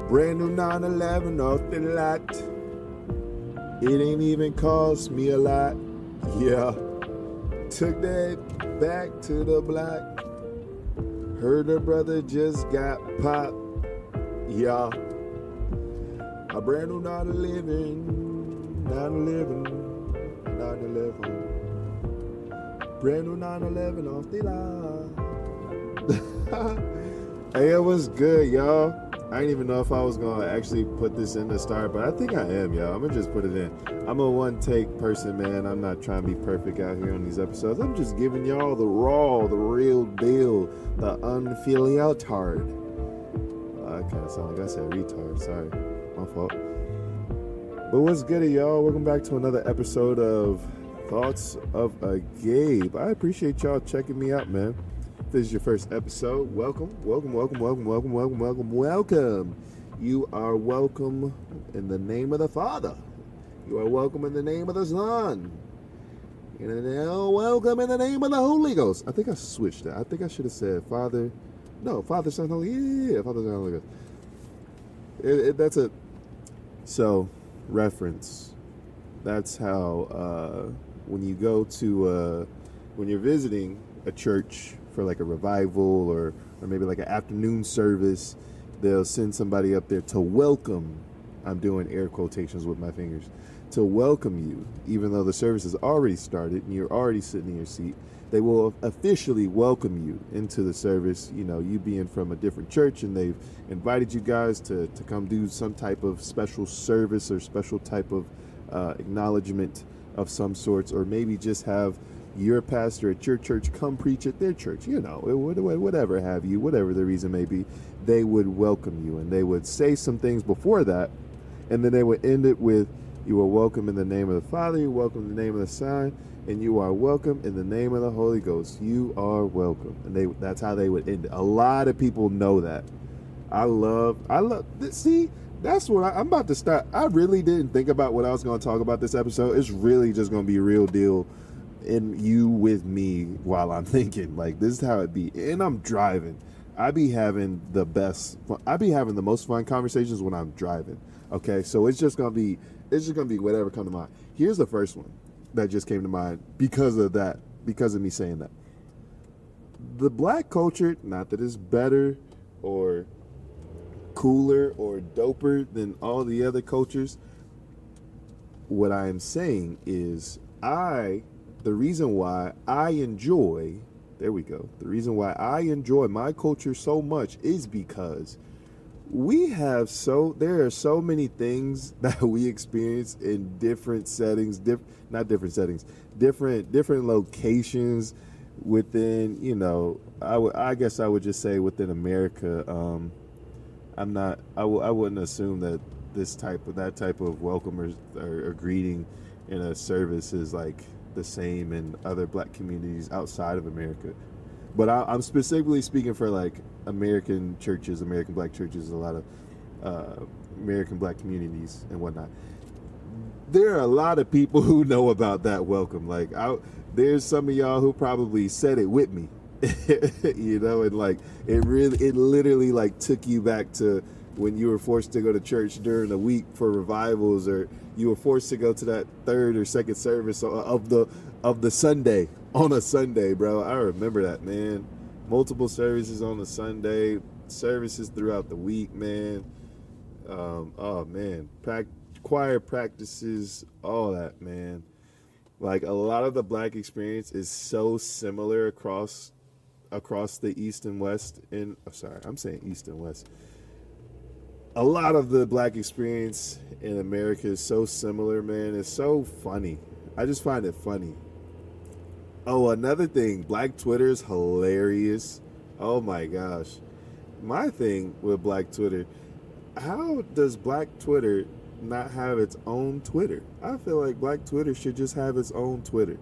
Brand new 911 off the lot. It ain't even cost me a lot. Yeah. Took that back to the block. Heard a brother just got popped. Yeah. A brand new 911. 911. 911. Brand new 911 off the lot. Hey, it was good, y'all. I didn't even know if I was gonna actually put this in the start, but I think I am, y'all. I'm gonna just put it in. I'm a one-take person, man. I'm not trying to be perfect out here on these episodes. I'm just giving y'all the raw, the real deal, the unfiltered. I kind of sound like I said retard. Sorry, my fault. But what's good, y'all? Welcome back to another episode of Thoughts of a Gabe. I appreciate y'all checking me out, man. If this is your first episode, welcome. You are welcome in the name of the Father. You are welcome in the name of the Son. You know, welcome in the name of the Holy Ghost. I think I switched that. I think I should have said Father. No, Father, Son, Holy. Yeah, Father, Son, Holy Ghost. That's a so reference. That's how when you go to when you're visiting a church for like a revival or maybe like an afternoon service, they'll send somebody up there to welcome. I'm doing air quotations with my fingers. To welcome you, even though the service has already started and you're already sitting in your seat. They will officially welcome you into the service, you know, you being from a different church, and they've invited you guys to come do some type of special service or special type of acknowledgement of some sorts, or maybe just have your pastor at your church come preach at their church, you know, whatever have you, whatever the reason may be. They would welcome you, and they would say some things before that, and then they would end it with, you are welcome in the name of the Father, you are welcome in the name of the Son, and you are welcome in the name of the Holy Ghost. You are welcome. And that's how they would end it. A lot of people know that. I love, see, that's what I'm about to start. I really didn't think about what I was going to talk about this episode. It's really just going to be real deal in you with me while I'm thinking. Like, this is how it be. And I'm driving. I be having the most fun conversations when I'm driving. Okay, so it's just gonna be whatever comes to mind. Here's the first one that just came to mind because of me saying that. The black culture, not that it's better or cooler or doper than all the other cultures. What I am saying is the reason why I enjoy my culture so much is because there are so many things that we experience in different settings, different locations within, you know, I guess I would just say within America. I wouldn't assume that that type of welcome or greeting in a service is like the same in other black communities outside of America. But I'm specifically speaking for like American churches, American black churches, a lot of American black communities and whatnot. There are a lot of people who know about that welcome. Like, there's some of y'all who probably said it with me, you know, and like it literally like took you back to when you were forced to go to church during the week for revivals, or you were forced to go to that third or second service of the Sunday on a Sunday, bro. I remember that, man. Multiple services on a Sunday, services throughout the week, man. Oh man, choir practices, all that, man. Like, a lot of the black experience is so similar across the East and West. I'm saying East and West. A lot of the black experience in America is so similar, man. It's so funny. I just find it funny. Oh, another thing, Black Twitter is hilarious. Oh my gosh. My thing with Black Twitter, how does Black Twitter not have its own Twitter? I feel like Black Twitter should just have its own Twitter.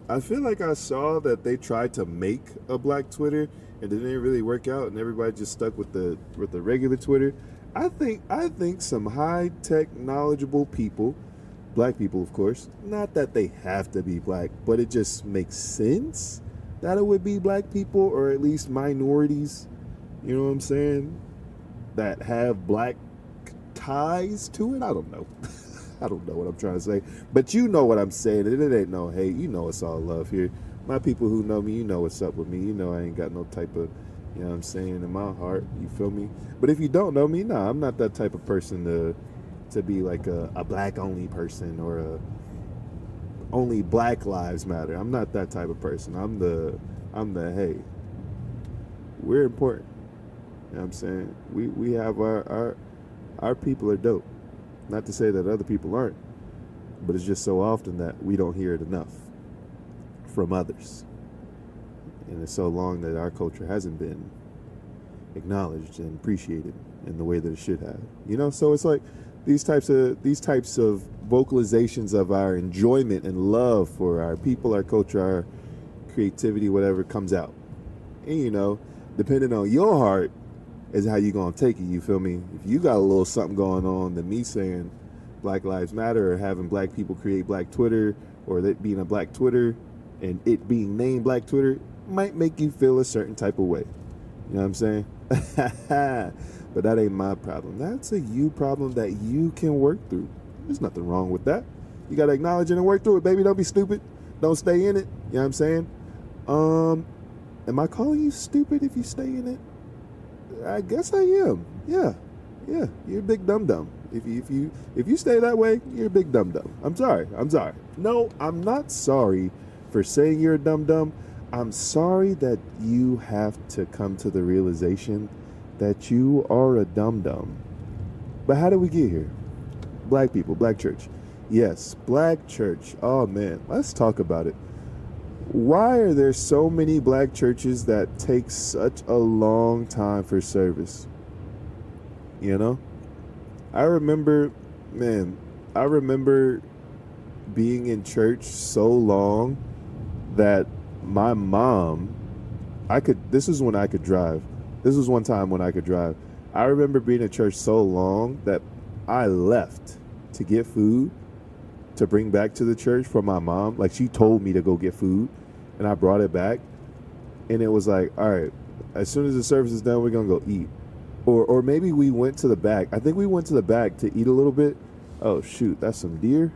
I feel like I saw that they tried to make a Black Twitter and it didn't really work out, and everybody just stuck with the regular Twitter. I think some high-tech, knowledgeable people, black people, of course, not that they have to be black, but it just makes sense that it would be black people, or at least minorities, you know what I'm saying, that have black ties to it. I don't know. I don't know what I'm trying to say. But you know what I'm saying. It ain't no hate. You know it's all love here. My people who know me, you know what's up with me. You know I ain't got no type of, you know what I'm saying, in my heart. You feel me? But if you don't know me, nah, I'm not that type of person to be like a black only person or a only Black Lives Matter. I'm not that type of person. I'm the hey, we're important. You know what I'm saying? We have our people are dope. Not to say that other people aren't, but it's just so often that we don't hear it enough from others. And it's so long that our culture hasn't been acknowledged and appreciated in the way that it should have. You know, so it's like these types of vocalizations of our enjoyment and love for our people, our culture, our creativity, whatever comes out. And you know, depending on your heart is how you gonna take it. You feel me? If you got a little something going on, than me saying Black Lives Matter or having black people create Black Twitter or that being a Black Twitter and it being named Black Twitter might make you feel a certain type of way. You know what I'm saying? But that ain't my problem. That's a you problem that you can work through. There's nothing wrong with that. You gotta acknowledge it and work through it, baby. Don't be stupid. Don't stay in it. You know what I'm saying? Am I calling you stupid if you stay in it? I guess I am. Yeah. You're a big dum dum. If you stay that way, you're a big dum dum. I'm sorry. No, I'm not sorry for saying you're a dum dum. I'm sorry that you have to come to the realization that you are a dum dum. But how did we get here? Black people, Black church. Yes, Black church. Oh man, let's talk about it. Why are there so many Black churches that take such a long time for service? You know? I remember being in church so long that my mom, this is when I could drive. This was one time when I could drive. I remember being in church so long that I left to get food to bring back to the church from my mom. Like, she told me to go get food and I brought it back, and it was like, all right, as soon as the service is done, we're gonna go eat. Or maybe we went to the back. I think we went to the back to eat a little bit. Oh shoot, that's some deer.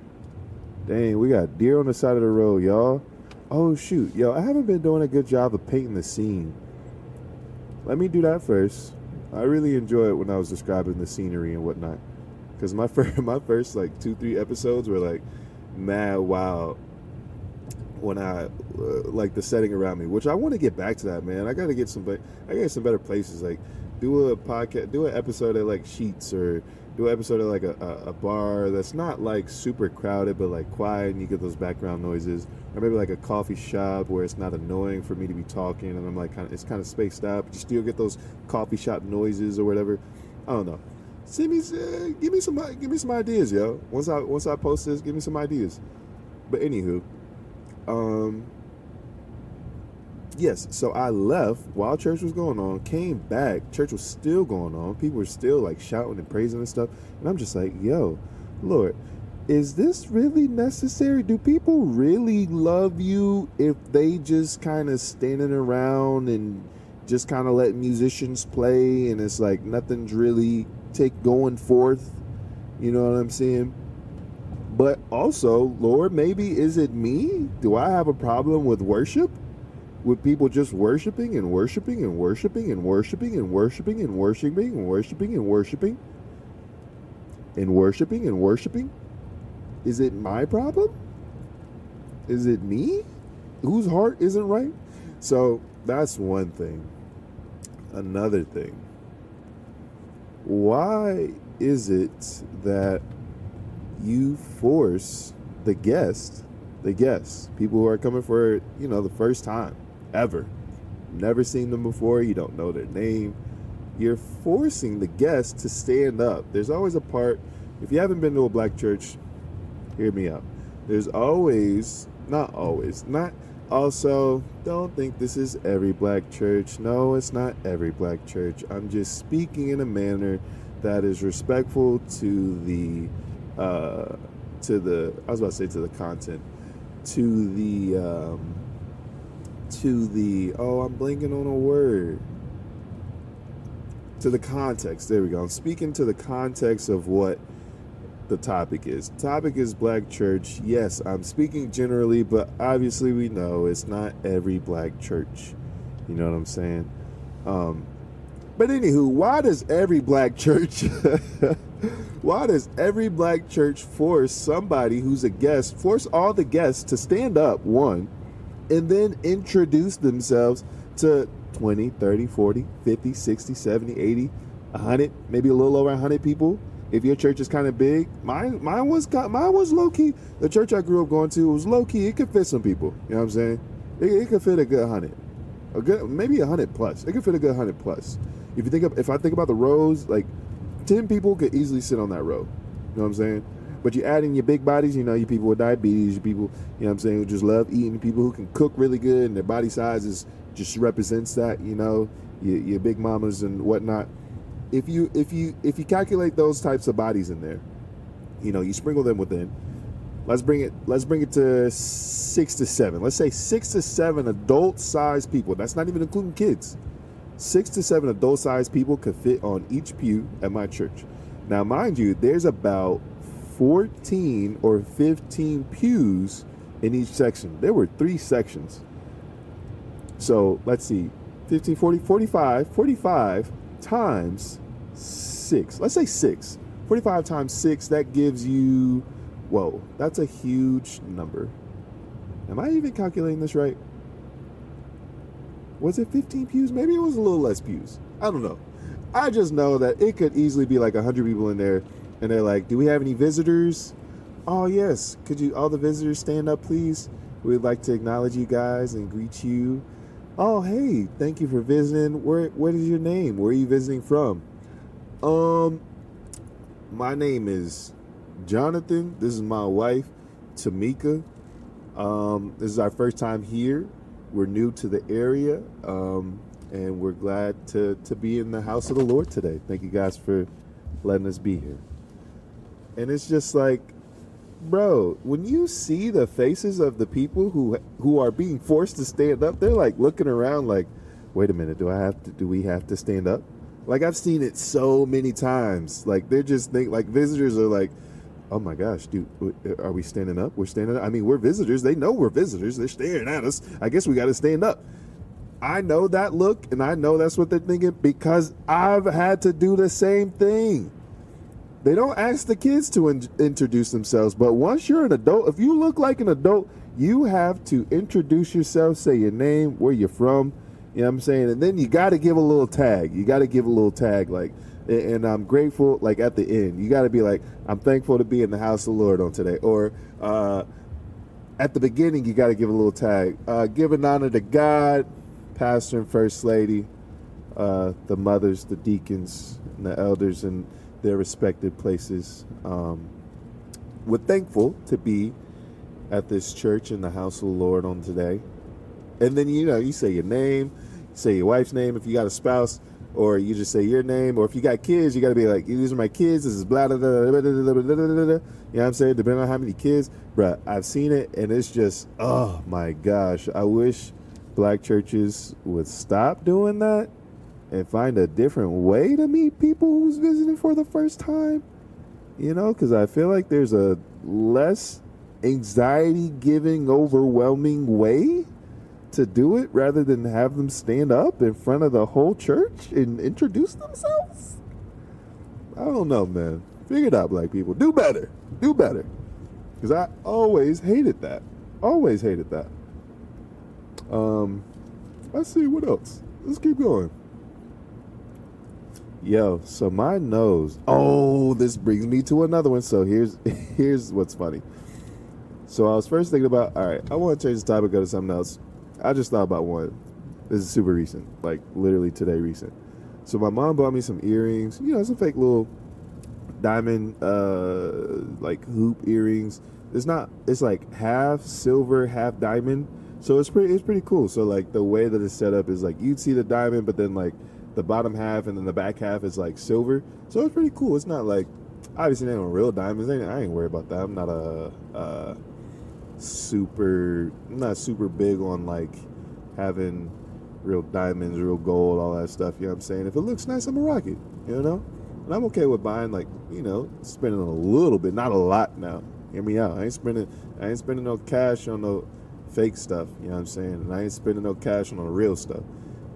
Dang, we got deer on the side of the road, y'all. Oh shoot, yo, I haven't been doing a good job of painting the scene. Let me do that first. I really enjoy it when I was describing the scenery and whatnot, because my first like 2-3 episodes were like mad wild when I like the setting around me, which I want to get back to that, man. I gotta get some better places. Like, do a podcast, do an episode at like Sheets, or do an episode at like a bar that's not like super crowded but like quiet and you get those background noises, or maybe like a coffee shop where it's not annoying for me to be talking and I'm like it's kind of spaced out, but you still get those coffee shop noises or whatever. I don't know. Give me some ideas, yo. Once I post this, give me some ideas. But anywho, yes, so I left while church was going on, came back, church was still going on, people were still like shouting and praising and stuff, and I'm just like, yo, Lord, is this really necessary? Do people really love you if they just kind of standing around and just kind of let musicians play and it's like nothing's really going forth? You know what I'm saying? But also, Lord, maybe is it me? Do I have a problem with worship? With people just worshiping and worshiping and worshiping and worshiping and worshiping and worshiping and worshiping and worshiping and worshiping and worshiping? Is it my problem? Is it me? Whose heart isn't right? So that's one thing. Another thing. Why is it that you force the guests, people who are coming for, the first time ever, never seen them before, you don't know their name, you're forcing the guests to stand up. There's always a part, if you haven't been to a Black church, hear me out. There's always, not also, don't think this is every Black church. No, it's not every Black church. I'm just speaking in a manner that is respectful to the content, I'm blanking on a word. to the context. There we go. I'm speaking to the context of what the topic is. The topic is black church. Yes, I'm speaking generally, but obviously we know it's not every black church. You know what I'm saying? But anywho, why does every black church force somebody who's a guest, force all the guests to stand up, one, and then introduce themselves to 20, 30, 40, 50, 60, 70, 80, 100, maybe a little over 100 people? If your church is kind of big, mine was low key. The church I grew up going to was low key. It could fit some people. You know what I'm saying? It could fit a good 100, maybe 100 plus. It could fit a good 100 plus. If I think about the rows, like 10 people could easily sit on that row. You know what I'm saying? But you add in your big bodies, you people with diabetes, your people, you know what I'm saying, who just love eating, people who can cook really good and their body size just represents that, your big mamas and whatnot. If you calculate those types of bodies in there, you sprinkle them within. Let's bring it to 6 to 7. Let's say 6 to 7 adult-sized people. That's not even including kids. 6 to 7 adult-sized people could fit on each pew at my church. Now, mind you, there's about 14 or 15 pews in each section. There were 3 sections. So let's see, 15, 40, 45 times 6. Let's say 6. 45 times 6, that gives you, whoa, that's a huge number. Am I even calculating this right? Was it 15 pews? Maybe it was a little less pews. I don't know. I just know that it could easily be like 100 people in there, and they're like, do we have any visitors? Oh, yes. Could you, all the visitors, stand up, please? We'd like to acknowledge you guys and greet you. Oh, hey, thank you for visiting. What is your name? Where are you visiting from? My name is Jonathan. This is my wife, Tamika. This is our first time here. We're new to the area, and we're glad to be in the house of the Lord today. Thank you guys for letting us be here. And it's just like, bro, when you see the faces of the people who are being forced to stand up, they're like looking around like, wait a minute, do we have to stand up? Like, I've seen it so many times. Like, they're just like visitors are like, oh my gosh, dude, are we standing up? We're standing up. I mean, we're visitors. They know we're visitors. They're staring at us. I guess we got to stand up. I know that look, and I know that's what they're thinking because I've had to do the same thing. They don't ask the kids to introduce themselves, but once you're an adult, if you look like an adult, you have to introduce yourself, say your name, where you're from, you know what I'm saying? And then you got to give a little tag. Like, and I'm grateful, like at the end. You got to be like, I'm thankful to be in the house of the Lord on today. Or at the beginning, you got to give a little tag. Give an honor to God, pastor and first lady, the mothers, the deacons, and the elders, and their respected places. We're thankful to be at this church in the house of the Lord on today. And then, you say your name, say your wife's name if you got a spouse, or you just say your name. Or if you got kids, you got to be like, these are my kids, this is blah, blah, blah, blah, blah, blah, blah, blah, blah. You know what I'm saying? Depending on how many kids. Bruh, I've seen it, and it's just, oh my gosh. I wish black churches would stop doing that and find a different way to meet people who's visiting for the first time, because I feel like there's a less anxiety-giving, overwhelming way to do it rather than have them stand up in front of the whole church and introduce themselves. I don't know, man. Figure it out, black people. Do better. Because I always hated that. Let's see, what else? Let's keep going. Yo, so my nose. Oh, this brings me to another one. So here's what's funny. So I was first thinking about, all right, I want to change the topic, go to something else. I just thought about one. This is super recent, like literally today recent. So my mom bought me some earrings, some fake little diamond, like hoop earrings. It's like half silver, half diamond. So it's pretty cool. So like the way that it's set up is like you'd see the diamond, but then like the bottom half and then the back half is like silver. So it's pretty cool. It's not like, obviously they ain't on real diamonds. I ain't worried about that. I'm not super big on like having real diamonds, real gold, all that stuff. You know what I'm saying? If it looks nice, I'm gonna rock it. You know, and I'm okay with buying, like, you know, spending a little bit, not a lot now. Hear me out. I ain't spending no cash on no fake stuff. You know what I'm saying? And I ain't spending no cash on the real stuff.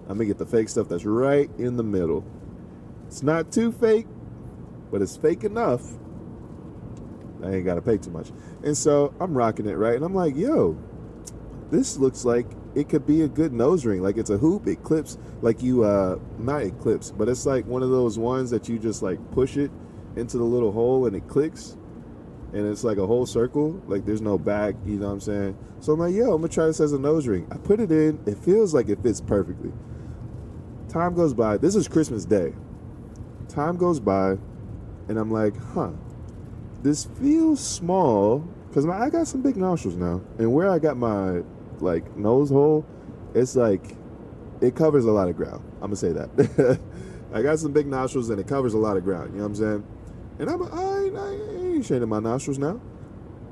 I'm gonna get the fake stuff that's right in the middle. It's not too fake, but it's fake enough. I ain't gotta pay too much. And so I'm rocking it, right? And I'm like, yo, this looks like it could be a good nose ring. Like, it's a hoop, it clips, like you, not it clips, but it's like one of those ones that you just like push it into the little hole and it clicks. And it's like a whole circle. Like, there's no back, you know what I'm saying? So I'm like, yo, I'm gonna try this as a nose ring. I put it in, it feels like it fits perfectly. Time goes by. This is Christmas Day. Time goes by, and I'm like, this feels small, because I got some big nostrils now. And where I got my, like, nose hole, it's like, it covers a lot of ground. I'm gonna say that. I got some big nostrils, and it covers a lot of ground, you know what I'm saying? And I ain't shading my nostrils now.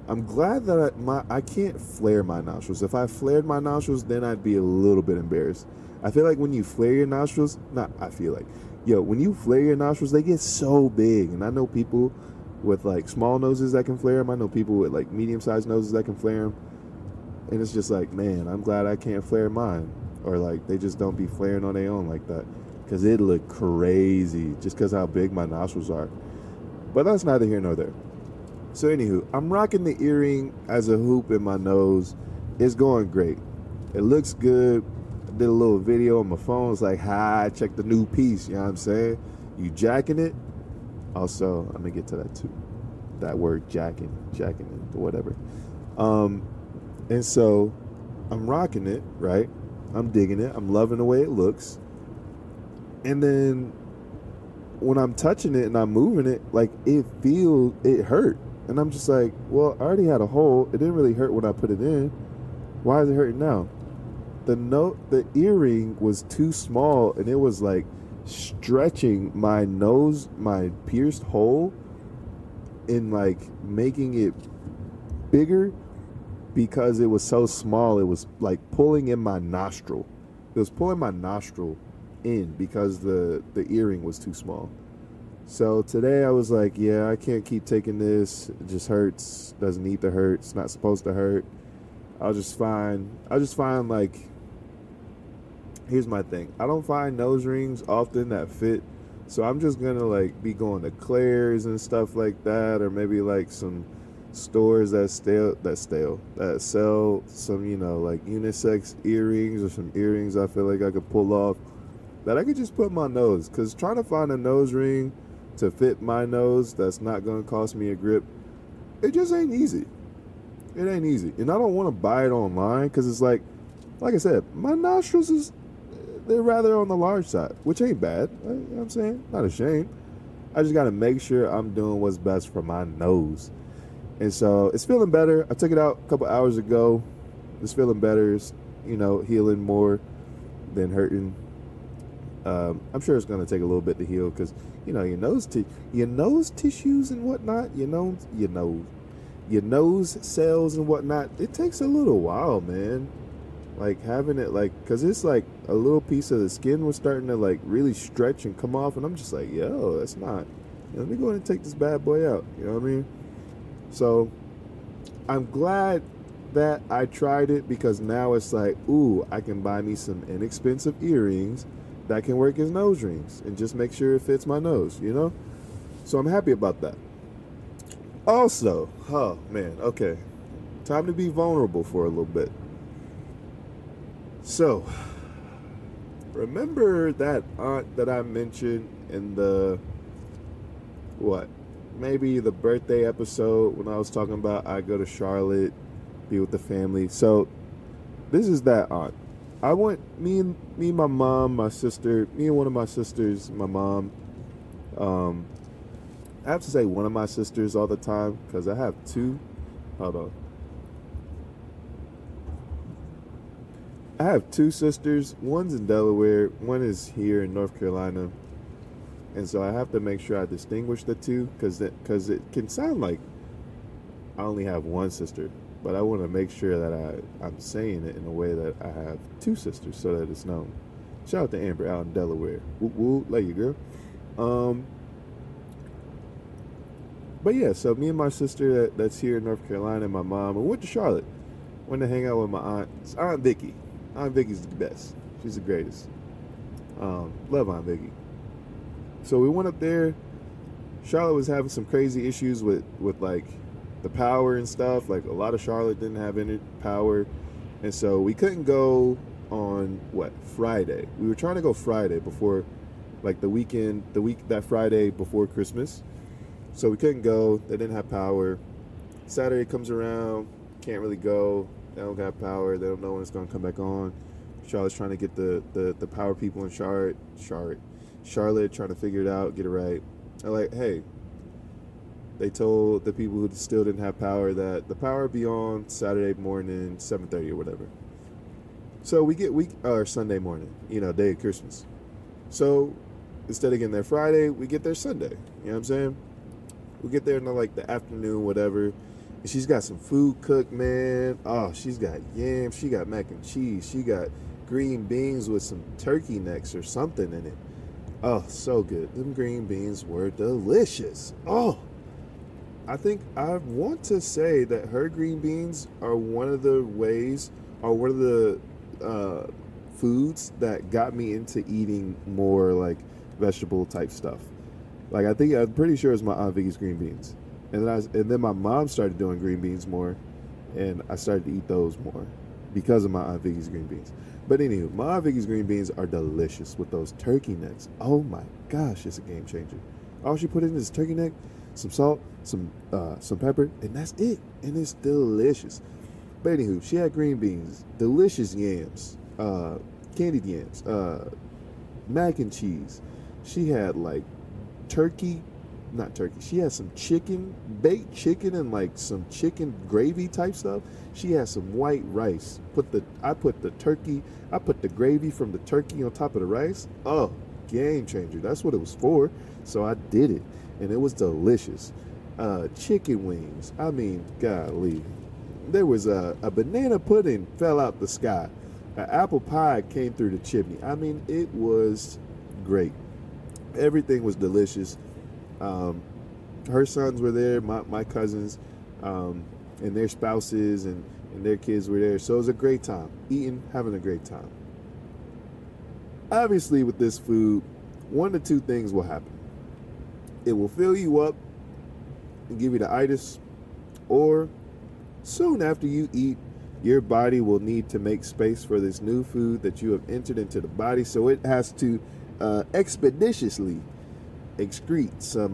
I'm glad that I can't flare my nostrils. If I flared my nostrils, then I'd be a little bit embarrassed. I feel like when you flare your nostrils, when you flare your nostrils, they get so big. And I know people with like small noses that can flare them. I know people with like medium-sized noses that can flare them. And it's just like, man, I'm glad I can't flare mine. Or like, they just don't be flaring on their own like that. Because it look crazy just because how big my nostrils are. But that's neither here nor there. So anywho, I'm rocking the earring as a hoop in my nose. It's going great. It looks good. I did a little video on my phone. It's like, hi, check the new piece. You know what I'm saying? You jacking it? Also, I'm going to get to that too. That word jacking it, whatever. And so I'm rocking it, right? I'm digging it. I'm loving the way it looks. And then when I'm touching it and I'm moving it, like, it hurt. And I'm just like, well, I already had a hole. It didn't really hurt when I put it in. Why is it hurting now? The earring was too small, and it was like stretching my nose, my pierced hole, and like making it bigger because it was so small. It was like pulling in my nostril. It was pulling my nostril in because the earring was too small. So today I was like, yeah, I can't keep taking this. It just hurts. Doesn't need to hurt. It's not supposed to hurt. I'll just find like, here's my thing. I don't find nose rings often that fit. So I'm just gonna like be going to Claire's and stuff like that, or maybe like some stores that sell some, you know, like unisex earrings, or some earrings I feel like I could pull off that I could just put in my nose. Because trying to find a nose ring to fit my nose that's not going to cost me a grip, it just ain't easy. It ain't easy. And I don't want to buy it online because it's like I said, my nostrils they're rather on the large side, which ain't bad. You know what I'm saying? Not ashamed. I just got to make sure I'm doing what's best for my nose. And so it's feeling better. I took it out a couple hours ago. It's feeling better. It's, you know, healing more than hurting. I'm sure it's going to take a little bit to heal because, you know, your nose tissues and whatnot, your nose cells and whatnot, it takes a little while, man. Like having it, like, because it's like a little piece of the skin was starting to like really stretch and come off, and I'm just like, yo, that's not, let me go ahead and take this bad boy out. You know what I mean? So I'm glad that I tried it, because now it's like, ooh, I can buy me some inexpensive earrings that can work as nose rings and just make sure it fits my nose, you know? So I'm happy about that. Also, oh man, okay, time to be vulnerable for a little bit. So, remember that aunt that I mentioned in maybe the birthday episode when I was talking about I go to Charlotte, be with the family. So, this is that aunt. I went, me and my mom, my sister, me and one of my sisters, my mom. I have to say one of my sisters all the time because I have two. Hold on. I have two sisters. One's in Delaware. One is here in North Carolina. And so I have to make sure I distinguish the two because it can sound like I only have one sister. But I want to make sure that I'm saying it in a way that I have two sisters so that it's known. Shout out to Amber out in Delaware. Woo woo, love you, girl. Um, but yeah, so me and my sister that's here in North Carolina and my mom, we went to Charlotte. Went to hang out with my aunt, Aunt Vicky. Aunt Vicky's the best. She's the greatest. Love Aunt Vicky. So we went up there. Charlotte was having some crazy issues with like the power and stuff. Like a lot of Charlotte didn't have any power, and so we couldn't go on Friday. We were trying to go Friday before, like the weekend, that Friday before Christmas. So we couldn't go. They didn't have power. Saturday comes around, can't really go. They don't got power. They don't know when it's gonna come back on. Charlotte's trying to get the power people in Charlotte trying to figure it out, get it right. They're like, hey, they told the people who still didn't have power that the power would be on Saturday morning, 7:30 or whatever. So or Sunday morning, day of Christmas. So instead of getting there Friday, we get there Sunday. You know what I'm saying? We get there in the afternoon, whatever. And she's got some food cooked, man. Oh, she's got yams. She got mac and cheese. She got green beans with some turkey necks or something in it. Oh, so good. Them green beans were delicious. Oh, I want to say that her green beans are one of the foods that got me into eating more like vegetable type stuff. I'm pretty sure it's my Aunt Vicky's green beans. And then my mom started doing green beans more, and I started to eat those more because of my Aunt Vicky's green beans. But anywho, my Aunt Vicky's green beans are delicious with those turkey necks. Oh my gosh, it's a game changer. All she put in is turkey neck, some salt, some pepper, and that's it. And it's delicious. But anywho, she had green beans, delicious yams, candied yams, mac and cheese. She had she had some baked chicken and some chicken gravy type stuff. She had some white rice. I put the gravy from the turkey on top of the rice. Oh, game changer. That's what it was for. So I did it, and it was delicious. Chicken wings. I mean, golly. There was a banana pudding fell out the sky. An apple pie came through the chimney. I mean, it was great. Everything was delicious. Her sons were there, my cousins, and their spouses and their kids were there. So it was a great time. Having a great time. Obviously, with this food, one of two things will happen. It will fill you up and give you the itis, or soon after you eat, your body will need to make space for this new food that you have entered into the body. So it has to expeditiously excrete some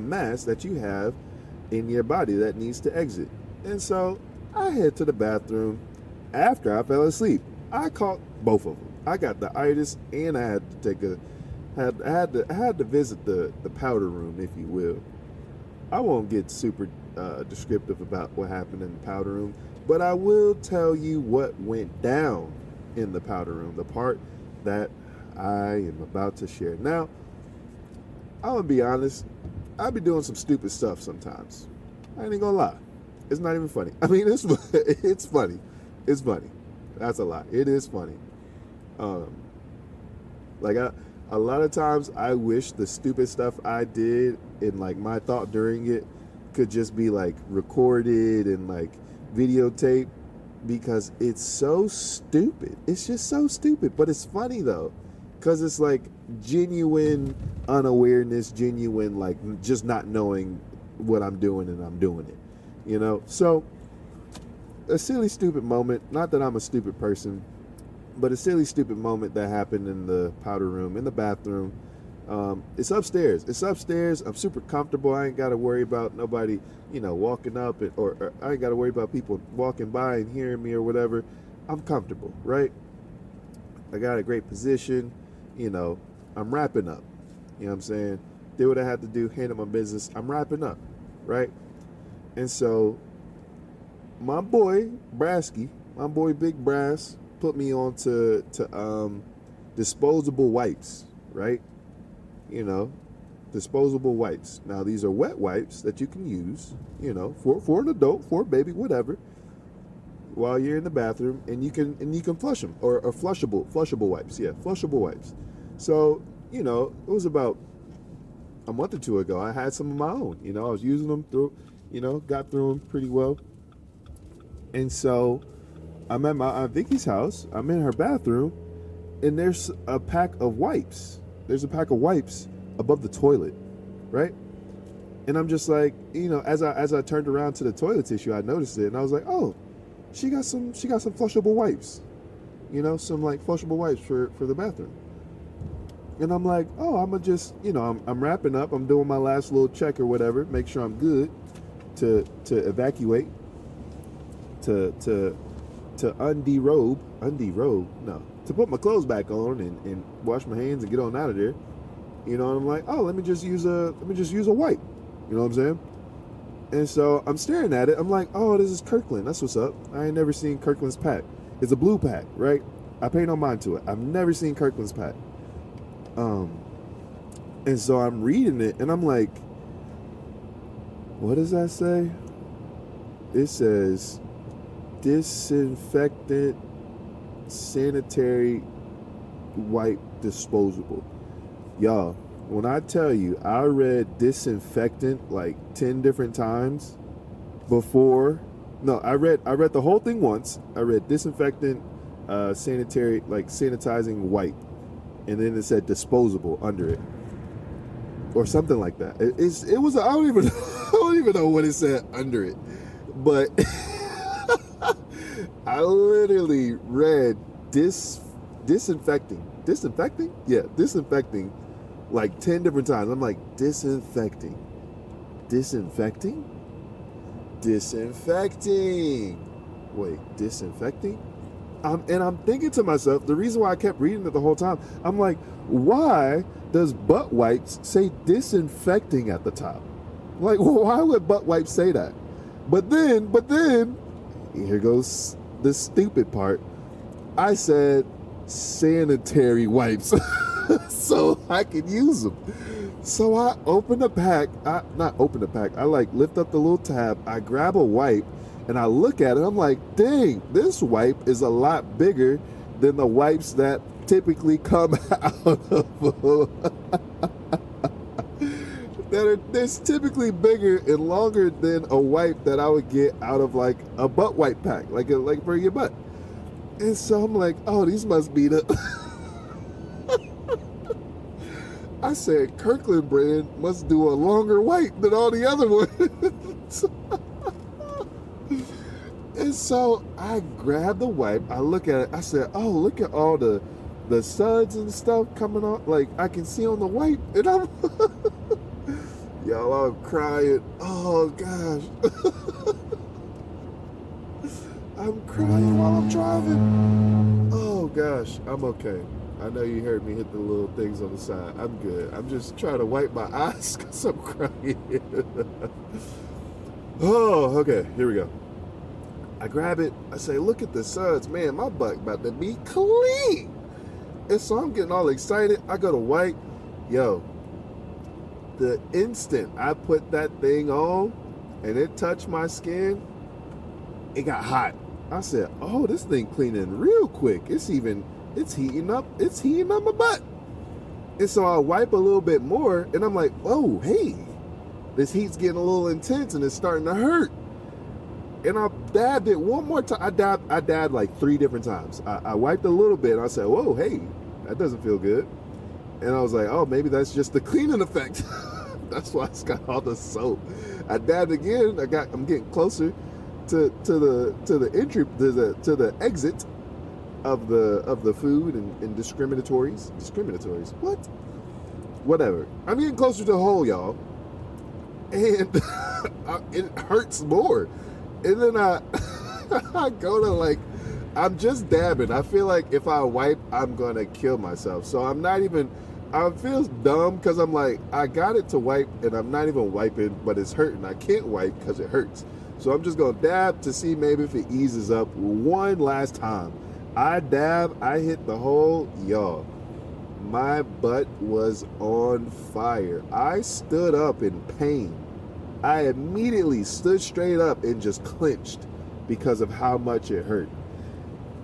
mass that you have in your body that needs to exit. And so I head to the bathroom after I fell asleep. I caught both of them. I got the itis, and I had to had to visit the powder room, if you will. I won't get super descriptive about what happened in the powder room, but I will tell you what went down in the powder room, the part that I am about to share. Now, I'm gonna be honest, I be doing some stupid stuff sometimes. I ain't gonna lie. It's not even funny. I mean, it's funny. It's funny. That's a lie. It is funny. A lot of times I wish the stupid stuff I did and my thought during it could just be recorded and videotaped, because it's so stupid. It's just so stupid, but it's funny though, because it's genuine unawareness, genuine just not knowing what I'm doing, and I'm doing it, So a silly stupid moment, not that I'm a stupid person, but a silly stupid moment that happened in the powder room, in the bathroom. It's upstairs. I'm super comfortable. I ain't got to worry about nobody, walking up, or I ain't got to worry about people walking by and hearing me or whatever. I'm comfortable, right? I got a great position. I'm wrapping up. You know what I'm saying? Did what I had to do, handle my business. I'm wrapping up, right? And so my boy Brasky, my boy Big Brass, put me on to disposable wipes, right? Disposable wipes. Now, these are wet wipes that you can use, for an adult, for a baby, whatever. while you're in the bathroom, and you can flush them, or flushable wipes. Yeah, flushable wipes. So it was about a month or two ago. I had some of my own. I was using them got through them pretty well. And so I'm at my Aunt Vicky's house. I'm in her bathroom, and there's a pack of wipes. There's a pack of wipes above the toilet, right? And I'm just like, as I turned around to the toilet tissue, I noticed it, and I was like, oh, she got some flushable wipes, some like flushable wipes for the bathroom. And I'm like, oh, I'm gonna just, I'm wrapping up. I'm doing my last little check or whatever, make sure I'm good to evacuate, to underobe, no, to put my clothes back on and wash my hands and get on out of there. And I'm like, oh, let me just use a wipe. You know what I'm saying? And so I'm staring at it. I'm like, oh, this is Kirkland. That's what's up. I ain't never seen Kirkland's pack. It's a blue pack, right? I pay no mind to it. I've never seen Kirkland's pack. And so I'm reading it, and I'm like, what does that say? It says disinfectant sanitary wipe disposable. Y'all, when I tell you I read disinfectant like 10 different times before, no, I read the whole thing once. I read disinfectant sanitary, like sanitizing wipe, and then it said disposable under it, or something like that. It was I don't even know what it said under it, but I literally read disinfecting, like 10 different times. I'm like, disinfecting, wait, disinfecting? And I'm thinking to myself, the reason why I kept reading it the whole time, I'm like, why does butt wipes say disinfecting at the top? Like, why would butt wipes say that? But then, here goes the stupid part. I said sanitary wipes so I could use them. So I open the pack, I like lift up the little tab, I grab a wipe, and I look at it, I'm like, dang, this wipe is a lot bigger than the wipes that typically come out of that's typically bigger and longer than a wipe that I would get out of like a butt wipe pack, like for your butt. And so I'm like, oh, these must be the I said Kirkland brand must do a longer wipe than all the other ones. And so I grabbed the wipe, I look at it, I said, oh, look at all the suds and stuff coming off, like I can see on the wipe, and I'm y'all, I'm crying. Oh gosh. I'm crying while I'm driving. Oh gosh, I'm okay. I know you heard me hit the little things on the side. I'm good. I'm just trying to wipe my eyes because I'm crying. Oh, okay, here we go. I grab it, I say, look at the suds. Man, my butt about to be clean. And so I'm getting all excited. I go to wipe. Yo, the instant I put that thing on and it touched my skin, it got hot. I said, oh, this thing cleaning real quick. It's heating up my butt. And so I wipe a little bit more, and I'm like, oh, hey, this heat's getting a little intense and it's starting to hurt. And I dabbed it one more time. I dabbed like 3 different times. I wiped a little bit, and I said, whoa, hey, that doesn't feel good. And I was like, oh, maybe that's just the cleaning effect. That's why it's got all the soap. I dabbed again. I'm getting closer to the entry, to the exit of the food and discriminatories. What? Whatever. I'm getting closer to the hole, y'all, and it hurts more. And then I go to like, I'm just dabbing. I feel like if I wipe, I'm gonna kill myself. So I'm not even. I feel dumb because I'm like, I got it to wipe and I'm not even wiping, but it's hurting. I can't wipe because it hurts. So I'm just gonna dab to see maybe if it eases up one last time. I dab, I hit the hole, y'all. My butt was on fire. I stood up in pain. I immediately stood straight up and just clenched. because of how much it hurt.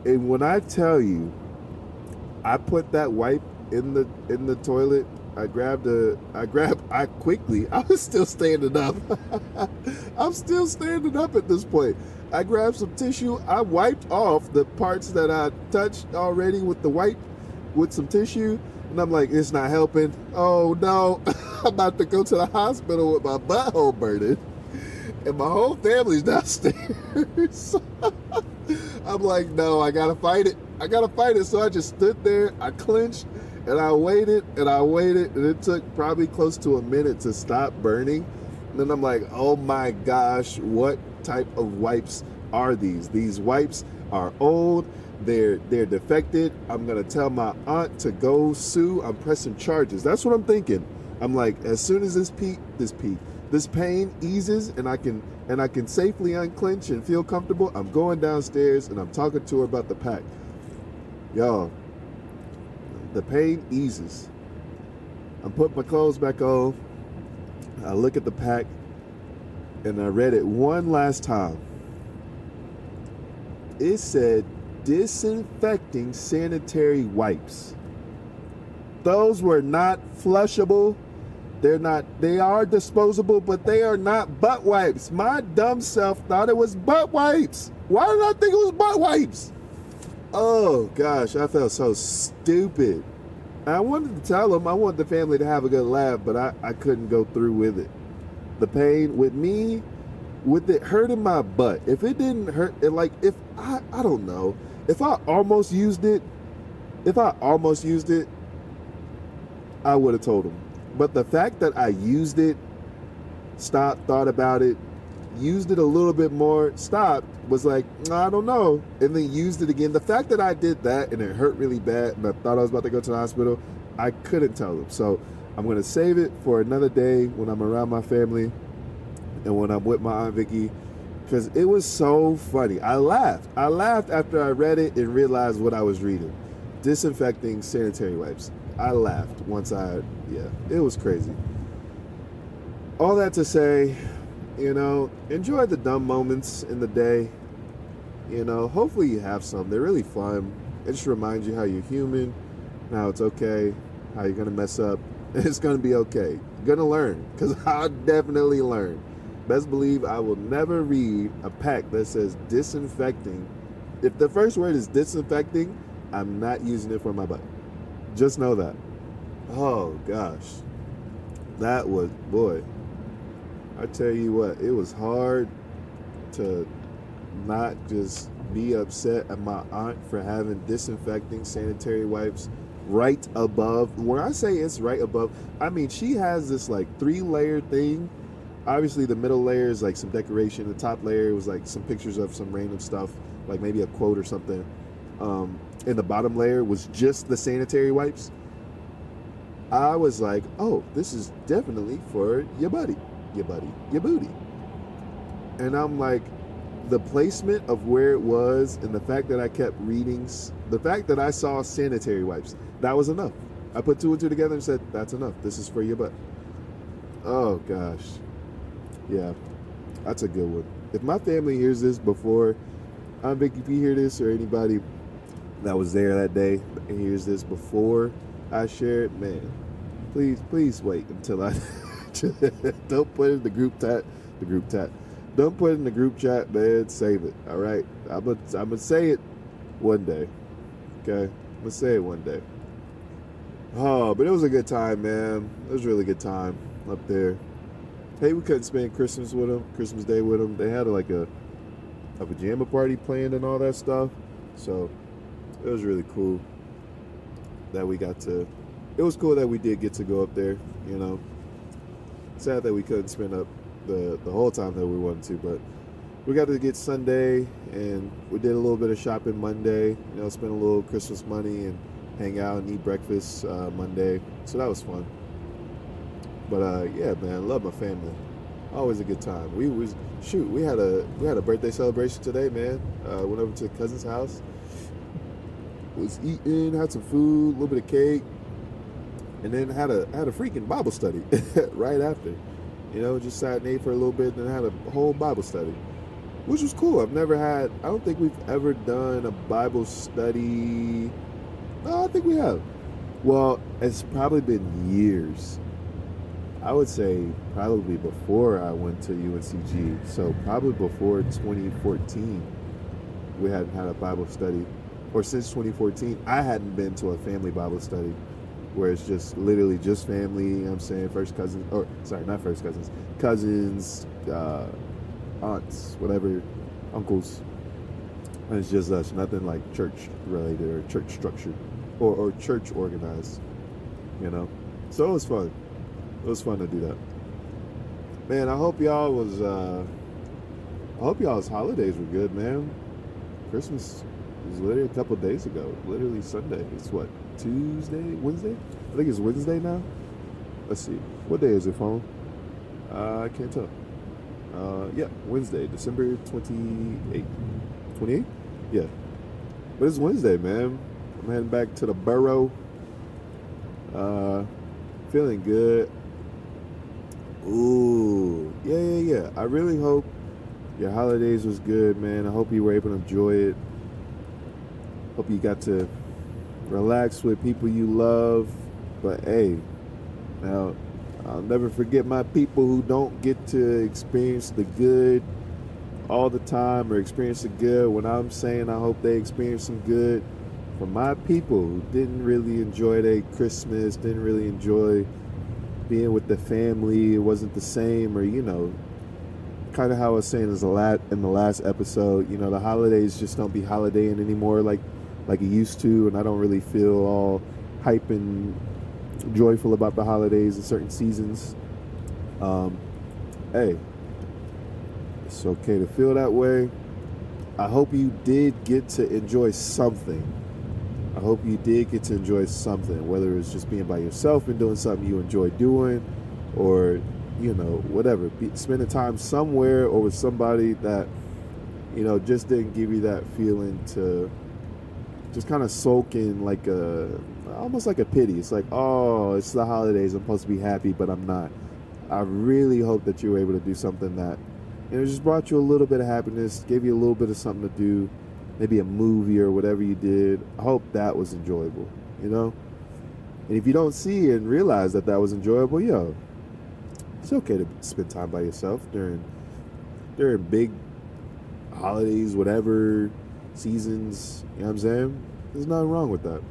And when I tell you, I put that wipe in the toilet. I was still standing up. I'm still standing up at this point. I grabbed some tissue. I wiped off the parts that I touched already with the wipe with some tissue. And I'm like, it's not helping. Oh no, I'm about to go to the hospital with my butthole burning. And my whole family's downstairs. I'm like, no, I gotta fight it. So I just stood there, I clenched, and I waited, and it took probably close to a minute to stop burning. And then I'm like, oh my gosh, what type of wipes are these? These wipes are old, they're defected. I'm gonna tell my aunt to go sue. I'm pressing charges. That's what I'm thinking. I'm like, as soon as this pain eases and I can safely unclench and feel comfortable, I'm going downstairs and I'm talking to her about the pack. Y'all, the pain eases. I'm putting my clothes back on. I look at the pack and I read it one last time. It said disinfecting sanitary wipes. Those were not flushable. They are disposable, but they are not butt wipes. My dumb self thought it was butt wipes. Why did I think it was butt wipes? Oh gosh, I felt so stupid. I wanted to tell them, I wanted the family to have a good laugh, but I couldn't go through with it. The pain with me, with it hurting my butt. If it didn't hurt, I don't know. If I almost used it, I would have told them. But the fact that I used it, stopped, thought about it, used it a little bit more, stopped, was like, I don't know, and then used it again. The fact that I did that and it hurt really bad and I thought I was about to go to the hospital, I couldn't tell them. So I'm going to save it for another day when I'm around my family and when I'm with my Aunt Vicky, because it was so funny. I laughed after I read it and realized what I was reading. Disinfecting sanitary wipes. I laughed it was crazy. All that to say, enjoy the dumb moments in the day. Hopefully you have some. They're really fun. It just reminds you how you're human, how it's okay, how you're going to mess up. It's going to be okay. You're going to learn, because I'll definitely learn. Best believe I will never read a pack that says disinfecting. If the first word is disinfecting, I'm not using it for my butt. Just know that. Oh gosh, that was, boy, I tell you what, it was hard to not just be upset at my aunt for having disinfecting sanitary wipes right above. When I say it's right above, I mean she has this like 3-layer thing. Obviously the middle layer is like some decoration, the top layer was like some pictures of some random stuff, like maybe a quote or something, and the bottom layer was just the sanitary wipes. I was like, oh, this is definitely for your booty. And I'm like, the placement of where it was and the fact that I kept reading, the fact that I saw sanitary wipes, that was enough. I put 2 and 2 together and said, that's enough. This is for your butt. Oh gosh. Yeah, that's a good one. If my family hears this before, I'm Vicky, if you hear this, or anybody that was there that day and hears this before I share it, man, please wait until I don't put it in the group chat. Don't put it in the group chat, man. Save it. All right. I'm gonna say it one day. Okay. I'm gonna say it one day. Oh, but it was a good time, man. It was a really good time up there. Hey, we couldn't spend Christmas Day with them. They had like a pajama party planned and all that stuff. So it was really cool that we got to. It was cool that we did get to go up there. Sad that we couldn't spend up the whole time that we wanted to, but we got to get Sunday, and we did a little bit of shopping Monday. Spend a little Christmas money and hang out and eat breakfast Monday. So that was fun. But yeah, man, I love my family. Always a good time. We had a birthday celebration today, man. Went over to a cousin's house. Was eating, had some food, a little bit of cake, and then had a freaking Bible study right after. Just sat and ate for a little bit, and then had a whole Bible study. which was cool. I don't think we've ever done a Bible study. No, I think we have. Well, it's probably been years. I would say probably before I went to UNCG. So probably before 2014, we hadn't had a Bible study. Or since 2014, I hadn't been to a family Bible study where it's just literally just family, you know what I'm saying, first cousins, or sorry, not first cousins, cousins, aunts, whatever, uncles. And it's just us, nothing like church related or church structured or church organized, you know. So it was fun. It was fun to do that. Man, I hope y'all's holidays were good, man. Christmas was literally a couple days ago. Literally Sunday. It's what, Tuesday? Wednesday? I think it's Wednesday now. Let's see. What day is it, phone? I can't tell. Yeah, Wednesday, December 28th. 28th? Yeah. But it's Wednesday, man. I'm heading back to the borough. Feeling good. Ooh, yeah. I really hope your holidays was good, man. I hope you were able to enjoy it. Hope you got to relax with people you love. But hey, now I'll never forget my people who don't get to experience the good all the time or experience the good. When I'm saying I hope they experience some good, for my people who didn't really enjoy their Christmas, didn't really enjoy being with the family, it wasn't the same, or kind of how I was saying is in the last episode, the holidays just don't be holidaying anymore like it used to, and I don't really feel all hype and joyful about the holidays in certain seasons. Hey, it's okay to feel that way. I hope you did get to enjoy something. I hope you did get to enjoy something, whether it's just being by yourself and doing something you enjoy doing, or whatever, spending time somewhere or with somebody that just didn't give you that feeling to just kind of soak in, like almost like a pity. It's like, oh, it's the holidays, I'm supposed to be happy, but I'm not. I really hope that you were able to do something that just brought you a little bit of happiness, gave you a little bit of something to do, maybe a movie or whatever you did. I hope that was enjoyable, And if you don't see and realize that was enjoyable, it's okay to spend time by yourself during big holidays, whatever seasons, you know what I'm saying? There's nothing wrong with that.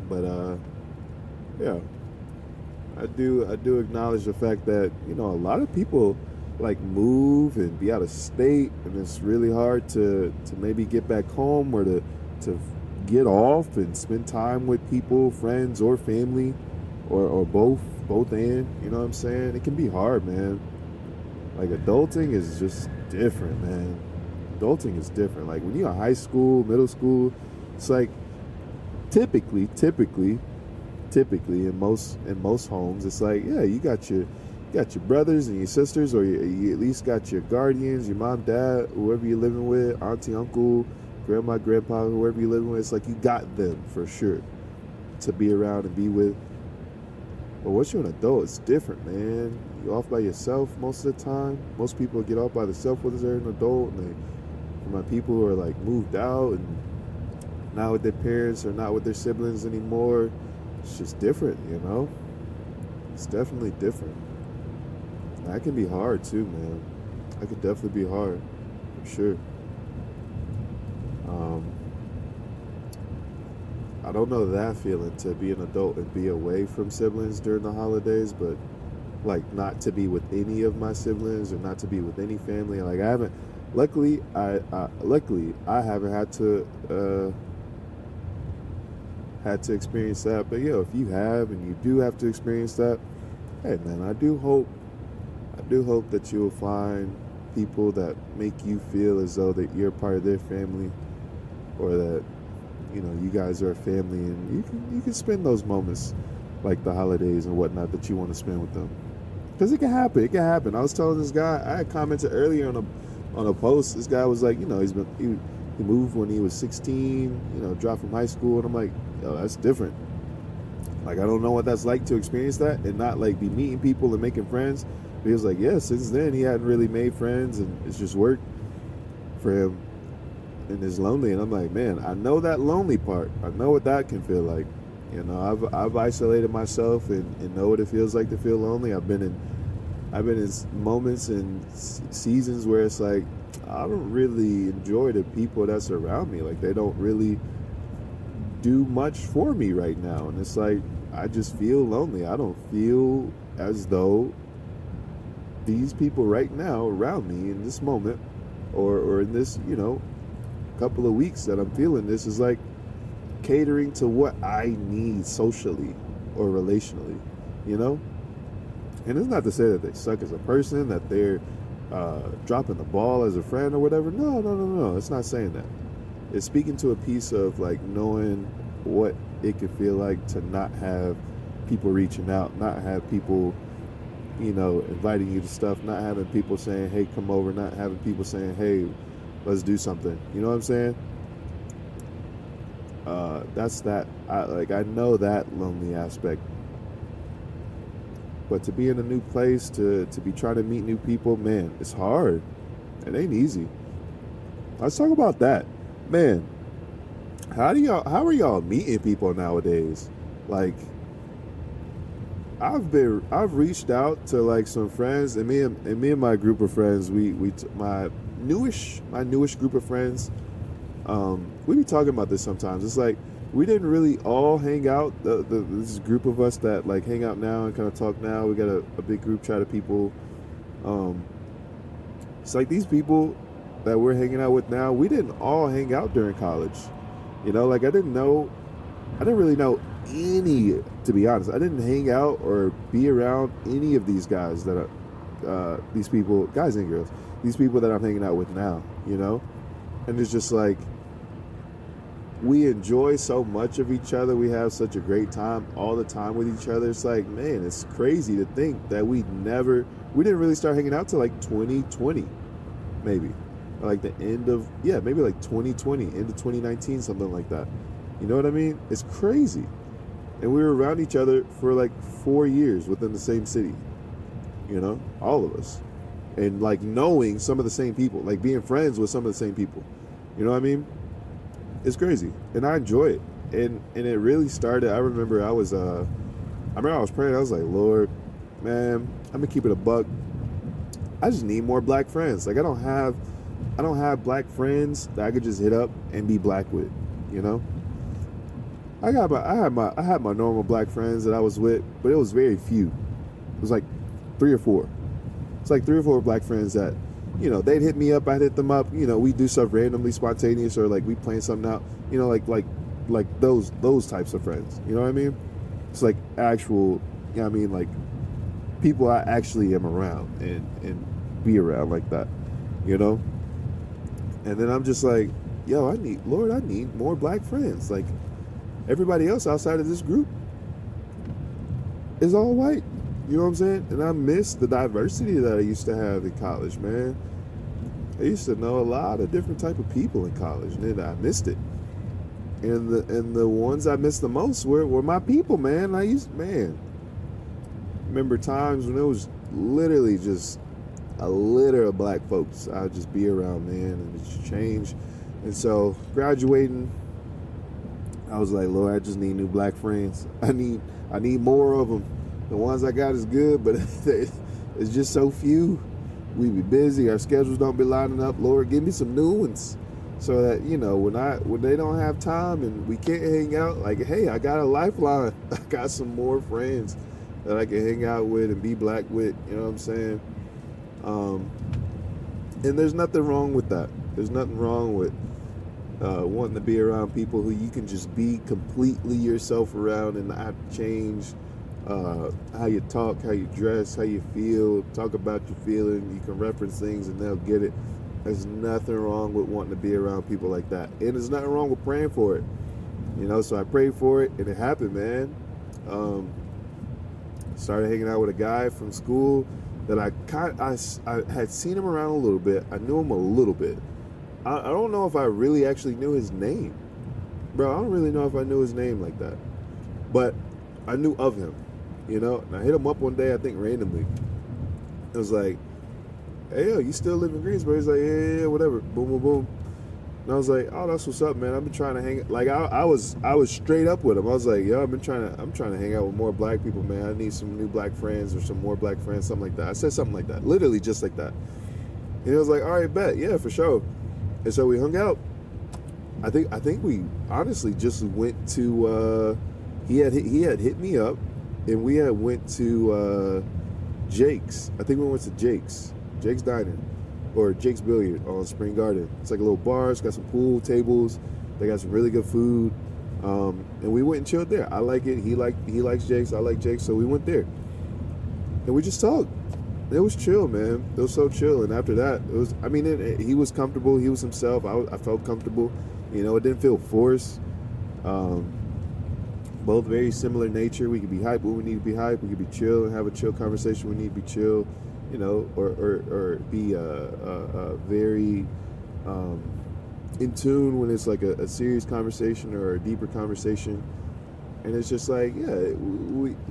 But yeah, I do acknowledge the fact that a lot of people like move and be out of state, and it's really hard to maybe get back home or to get off and spend time with people, friends or family, or both and, you know what I'm saying? It can be hard, man. Like, adulting is just different, man. Adulting is different. Like, when you're in high school, middle school, it's like typically in most homes, it's like, yeah, you got your brothers and your sisters, or you at least got your guardians, your mom, dad, whoever you're living with, auntie, uncle, grandma, grandpa, whoever you're living with. It's like you got them for sure to be around and be with. But once you're an adult, it's different, man. You're off by yourself most of the time. Most people get off by themselves when they're an adult. And for my people who are like moved out and not with their parents or not with their siblings anymore, it's just different, It's definitely different. That can be hard too, man. That could definitely be hard, for sure. I don't know that feeling to be an adult and be away from siblings during the holidays, but like not to be with any of my siblings or not to be with any family. Like I haven't. Luckily, I haven't had to experience that. But if you have and you do have to experience that, hey man, I do hope that you'll find people that make you feel as though that you're part of their family, or that you guys are a family, and you can spend those moments like the holidays and whatnot that you want to spend with them, because it can happen. I was telling this guy, I had commented earlier on a post. This guy was like, he moved when he was 16, dropped from high school, and I'm like, that's different. Like, I don't know what that's like to experience that and not like be meeting people and making friends. He was like, yeah, since then he hadn't really made friends, and it's just work for him, and is lonely. And I'm like, man, I know that lonely part. I know what that can feel like. You know, I've isolated myself and know what it feels like to feel lonely. I've been in moments and seasons where it's like I don't really enjoy the people that surround me. Like they don't really do much for me right now, and it's like I just feel lonely. I don't feel as though these people right now around me in this moment, or in this, you know, couple of weeks that I'm feeling this, is like catering to what I need socially or relationally, you know? And it's not to say that they suck as a person, that they're dropping the ball as a friend or whatever. No. It's not saying that. It's speaking to a piece of like knowing what it could feel like to not have people reaching out, not have people, you know, inviting you to stuff, not having people saying, hey, come over, not having people saying, hey, let's do something. You know what I'm saying? That's that. I know that lonely aspect. But to be in a new place, to be trying to meet new people, man, it's hard. It ain't easy. Let's talk about that. Man, how are y'all meeting people nowadays? Like, I've reached out to like some friends, and me and my group of friends, my newish group of friends, we be talking about this sometimes. It's like we didn't really all hang out. This group of us that like hang out now and kind of talk now. We got a big group chat of people. It's like these people that we're hanging out with now, we didn't all hang out during college. You know, like I didn't really know any, to be honest. I didn't hang out or be around any of these guys that are, these people, guys and girls, these people that I'm hanging out with now, you know? And it's just like, we enjoy so much of each other. We have such a great time all the time with each other. It's like, man, it's crazy to think that we didn't really start hanging out till like 2020, maybe. Or like the end of, maybe like 2020, end of 2019, something like that. You know what I mean? It's crazy. And we were around each other for like 4 years within the same city. You know, all of us. And like knowing some of the same people, like being friends with some of the same people. You know what I mean? It's crazy. And I enjoy it. And it really started, I remember I was praying. I was like, Lord, man, I'm gonna keep it a buck. I just need more black friends. Like I don't have black friends that I could just hit up and be black with, you know? I had my normal black friends that I was with, but it was very few. It was like 3 or 4. It's like 3 or 4 black friends that, you know, they'd hit me up, I'd hit them up, you know, we do stuff randomly spontaneous, or like we plan something out, you know, like those types of friends. You know what I mean? It's like actual, you know what I mean, like people I actually am around and be around like that, you know? And then I'm just like, yo, I need more black friends. Like everybody else outside of this group is all white. You know what I'm saying? And I miss the diversity that I used to have in college, man. I used to know a lot of different type of people in college, and then I missed it. And the ones I missed the most were my people, man. Remember times when it was literally just a litter of black folks I'd just be around, man, and it just changed. And so graduating, I was like, Lord, I just need new black friends. I need more of them. The ones I got is good, but it's just so few. We be busy. Our schedules don't be lining up. Lord, give me some new ones, so that, you know, when they don't have time and we can't hang out, like, hey, I got a lifeline. I got some more friends that I can hang out with and be black with. You know what I'm saying? And there's nothing wrong with that. There's nothing wrong with wanting to be around people who you can just be completely yourself around and not have to change how you talk, how you dress, how you feel, talk about your feeling. You can reference things and they'll get it. There's nothing wrong with wanting to be around people like that. And there's nothing wrong with praying for it. You know, so I prayed for it and it happened, man. Started hanging out with a guy from school that I had seen him around a little bit. I knew him a little bit. I don't know if I really actually knew his name. Bro, I don't really know if I knew his name like that. But I knew of him, you know? And I hit him up one day, I think randomly. It was like, hey, yo, you still live in Greensboro? He's like, yeah, whatever. Boom, boom, boom. And I was like, oh, that's what's up, man. I've been trying to hang. Like, I was straight up with him. I was like, yo, I'm trying to hang out with more black people, man. I need some new black friends or some more black friends, something like that. I said something like that, literally just like that. And he was like, all right, bet, yeah, for sure. And so we hung out. I think we honestly just went to. He had hit me up, and we had went to Jake's. I think we went to Jake's Diner, or Jake's Billiard on Spring Garden. It's like a little bar. It's got some pool tables. They got some really good food, and we went and chilled there. I like it. He likes Jake's. I like Jake's, so we went there, and we just talked. It was chill, man. It was so chill. And after that, it was. I mean, he was comfortable. He was himself. I felt comfortable. You know, it didn't feel forced. Both very similar nature. We could be hype when we need to be hype. We could be chill and have a chill conversation when we need to be chill. You know, or be very in tune when it's like a serious conversation or a deeper conversation. And it's just like, yeah,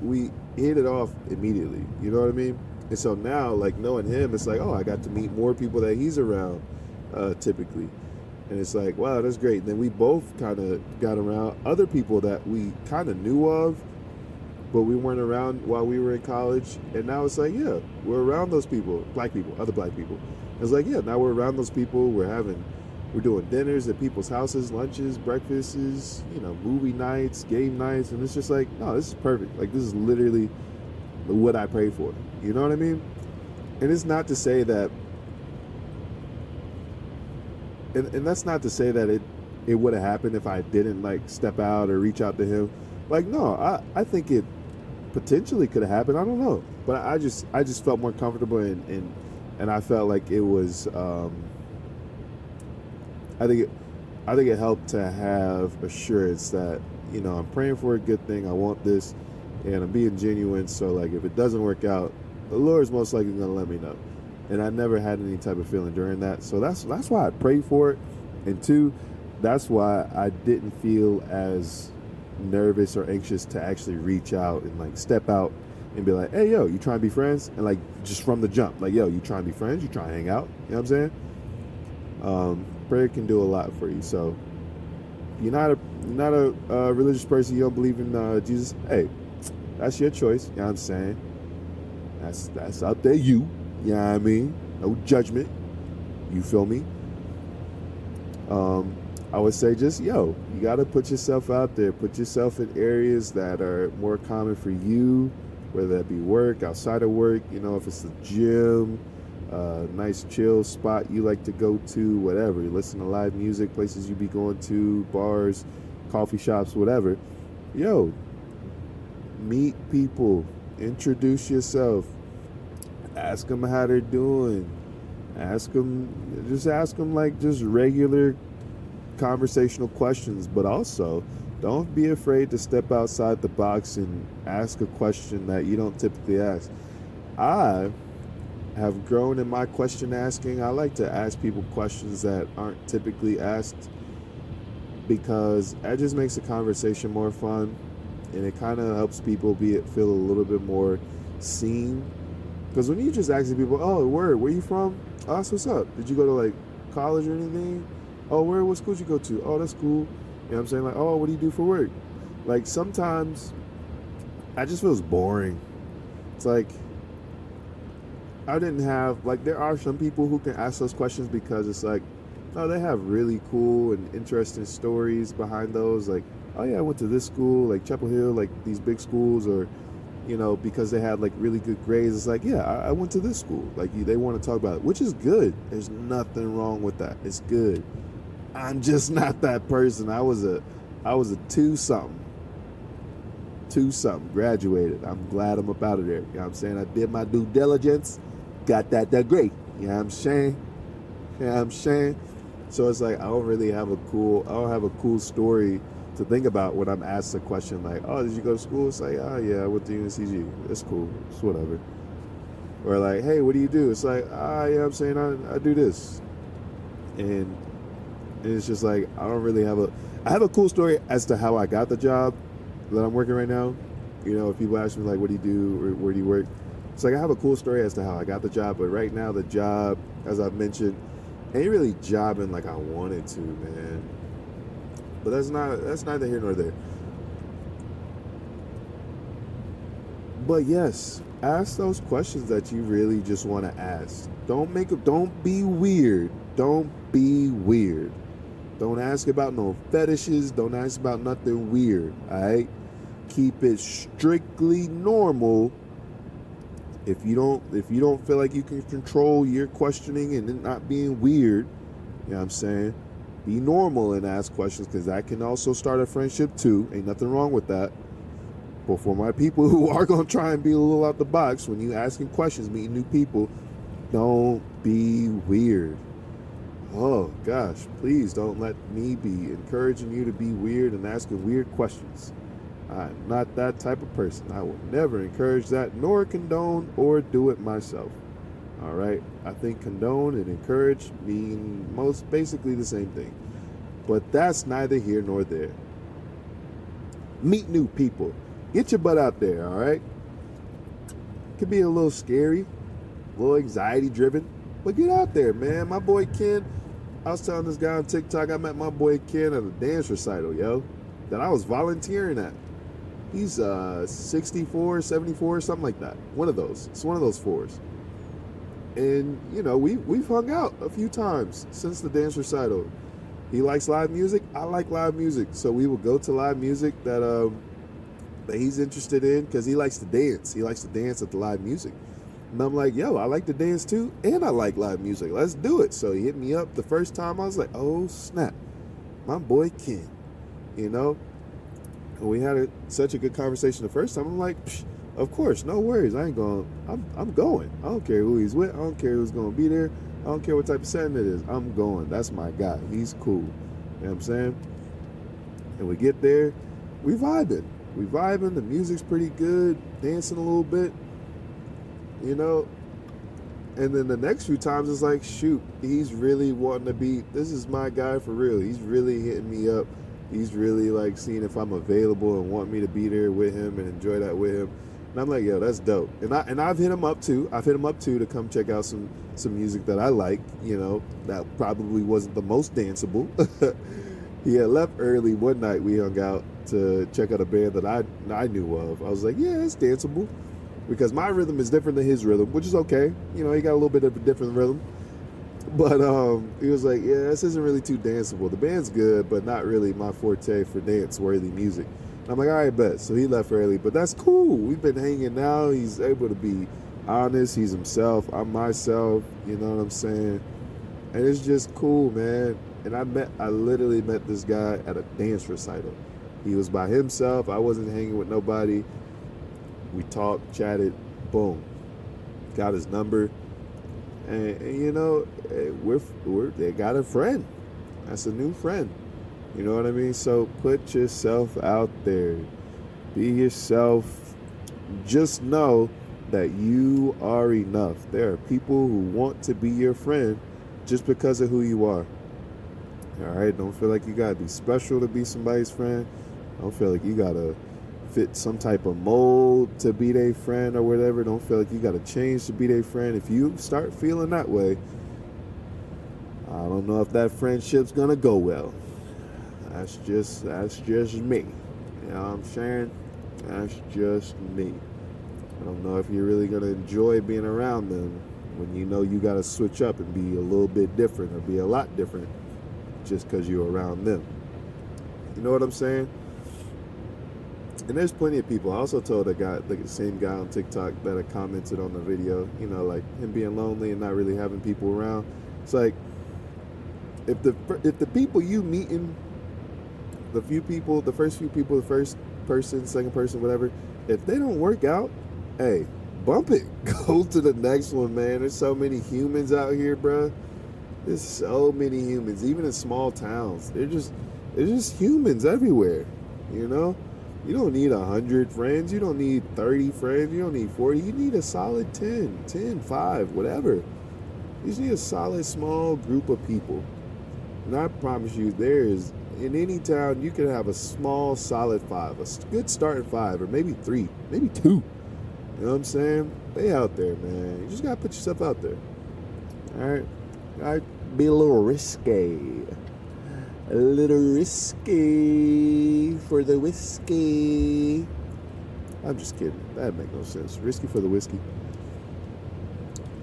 we hit it off immediately. You know what I mean? And so now, like, knowing him, it's like, oh, I got to meet more people that he's around, typically. And it's like, wow, that's great. And then we both kind of got around other people that we kind of knew of, but we weren't around while we were in college. And now it's like, yeah, we're around those people, black people, other black people. It's like, yeah, now we're around those people. We're doing dinners at people's houses, lunches, breakfasts, you know, movie nights, game nights. And it's just like, no, this is perfect. Like, this is literally what I prayed for. You know what I mean? And it's not to say that, and that's not to say that it would have happened if I didn't, like, step out or reach out to him. Like, no, I think it potentially could have happened. I don't know. But I just felt more comfortable, and I felt like it was, I think it helped to have assurance that, you know, I'm praying for a good thing. I want this, and I'm being genuine. So, like, if it doesn't work out, the Lord's most likely going to let me know. And I never had any type of feeling during that. So that's why I prayed for it. And two, that's why I didn't feel as nervous or anxious to actually reach out and, like, step out and be like, hey, yo, you trying to be friends? And, like, just from the jump, like, yo, you trying to be friends? You trying to hang out? You know what I'm saying? Prayer can do a lot for you. So you're not a religious person, you don't believe in Jesus, hey, that's your choice. You know what I'm saying? That's up there, you. You know what I mean? No judgment. You feel me? I would say just, yo, you got to put yourself out there. Put yourself in areas that are more common for you, whether that be work, outside of work, you know, if it's the gym, nice chill spot you like to go to, whatever. You listen to live music, places you be going to, bars, coffee shops, whatever. Yo, meet people. Introduce yourself. Ask them how they're doing. Ask them like just regular conversational questions, but also don't be afraid to step outside the box and ask a question that you don't typically ask. I have grown in my question asking. I like to ask people questions that aren't typically asked because that just makes the conversation more fun, and it kind of helps people feel a little bit more seen. Because when you just asking people, oh, where you from? Oh, that's what's up. Did you go to, like, college or anything? Oh, what school did you go to? Oh, that's cool. You know what I'm saying? Like, oh, what do you do for work? Like, sometimes I just feels boring. It's like, I didn't have, like, there are some people who can ask those questions because it's like, oh, they have really cool and interesting stories behind those. Like, oh, yeah, I went to this school, like Chapel Hill, like these big schools, or, you know, because they had, like, really good grades. It's like, yeah, I went to this school. Like, they want to talk about it, which is good. There's nothing wrong with that. It's good. I'm just not that person. I was a 2-something. 2-something. Graduated. I'm glad I'm up out of there. You know what I'm saying? I did my due diligence. Got that degree. You know what I'm saying? You know what I'm saying? So it's like, I don't have a cool story to think about when I'm asked a question like, oh, did you go to school? It's like, oh, yeah, I went to UNCG. It's cool. It's whatever. Or like, hey, what do you do? It's like, yeah, I'm saying I do this. And it's just like, I have a cool story as to how I got the job that I'm working right now. You know, if people ask me, like, what do you do or where do you work? It's like I have a cool story as to how I got the job, but right now the job, as I've mentioned, ain't really jobbing like I wanted to, man. But that's neither here nor there. But yes, ask those questions that you really just want to ask. Don't be weird. Don't be weird. Don't ask about no fetishes. Don't ask about nothing weird. Alright? Keep it strictly normal. If you don't feel like you can control your questioning and it not being weird, you know what I'm saying? Be normal and ask questions, because that can also start a friendship too. Ain't nothing wrong with that. But for my people who are going to try and be a little out the box, when you asking questions, meeting new people, don't be weird. Oh gosh, please don't let me be encouraging you to be weird and asking weird questions. I'm not that type of person. I will never encourage that, nor condone or do it myself. All right? I think condone and encourage mean most basically the same thing. But that's neither here nor there. Meet new people. Get your butt out there, all right? It can be a little scary, a little anxiety driven, but get out there, man. My boy Ken, I was telling this guy on TikTok, I met my boy Ken at a dance recital, yo, that I was volunteering at. He's 64, 74, something like that. One of those. It's one of those fours. And, you know, we've hung out a few times since the dance recital. He likes live music. I like live music. So we will go to live music that he's interested in, because he likes to dance. He likes to dance at the live music. And I'm like, yo, I like to dance too, and I like live music. Let's do it. So he hit me up the first time. I was like, oh, snap. My boy Ken, you know? And we had such a good conversation the first time. I'm like, of course, no worries. I ain't going. I'm going. I don't care who he's with. I don't care who's going to be there. I don't care what type of setting it is. I'm going. That's my guy. He's cool. You know what I'm saying? And we get there. We vibing. The music's pretty good. Dancing a little bit. You know? And then the next few times, it's like, shoot, he's really wanting to be, this is my guy for real. He's really hitting me up. He's really like seeing if I'm available and want me to be there with him and enjoy that with him. And I'm like, yo, that's dope. And I've hit him up too. To come check out some music that I like, you know, that probably wasn't the most danceable. He had left early one night. We hung out to check out a band that I knew of. I was like, yeah, it's danceable, because my rhythm is different than his rhythm, which is okay. You know, he got a little bit of a different rhythm. But he was like, yeah, this isn't really too danceable. The band's good, but not really my forte for dance-worthy music. And I'm like, all right, bet. So he left early, but that's cool. We've been hanging now. He's able to be honest. He's himself. I'm myself. You know what I'm saying? And it's just cool, man. And I literally met this guy at a dance recital. He was by himself. I wasn't hanging with nobody. We talked, chatted, boom. Got his number. And you know, they got a friend. That's a new friend. You know what I mean? So put yourself out there. Be yourself. Just know that you are enough. There are people who want to be your friend just because of who you are. All right? Don't feel like you got to be special to be somebody's friend. Don't feel like you got to fit some type of mold to be their friend or whatever. Don't feel like you got to change to be their friend. If you start feeling that way, I don't know if that friendship's gonna go well. That's just me. You know what I'm saying? That's just me. I don't know if you're really gonna enjoy being around them when you know you gotta switch up and be a little bit different or be a lot different just because you're around them. You know what I'm saying? And there's plenty of people. I also told the same guy on TikTok that I commented on the video, you know, like him being lonely and not really having people around. It's like, if the people you meeting, the first few people, the first person, second person, whatever, if they don't work out, hey, bump it. Go to the next one, man. There's so many humans out here, bro. There's so many humans, even in small towns. There's just humans everywhere, you know? You don't need 100 friends. You don't need 30 friends. You don't need 40. You need a solid 10, 5, whatever. You just need a solid small group of people. And I promise you, in any town, you can have a small solid 5, a good starting 5, or maybe 3, maybe 2. You know You know what I'm saying? Be out there, man. You just gotta put yourself out there. Alright? Alright? Be a little risky. A little risky for the whiskey. I'm just kidding. That make no sense. Risky for the whiskey.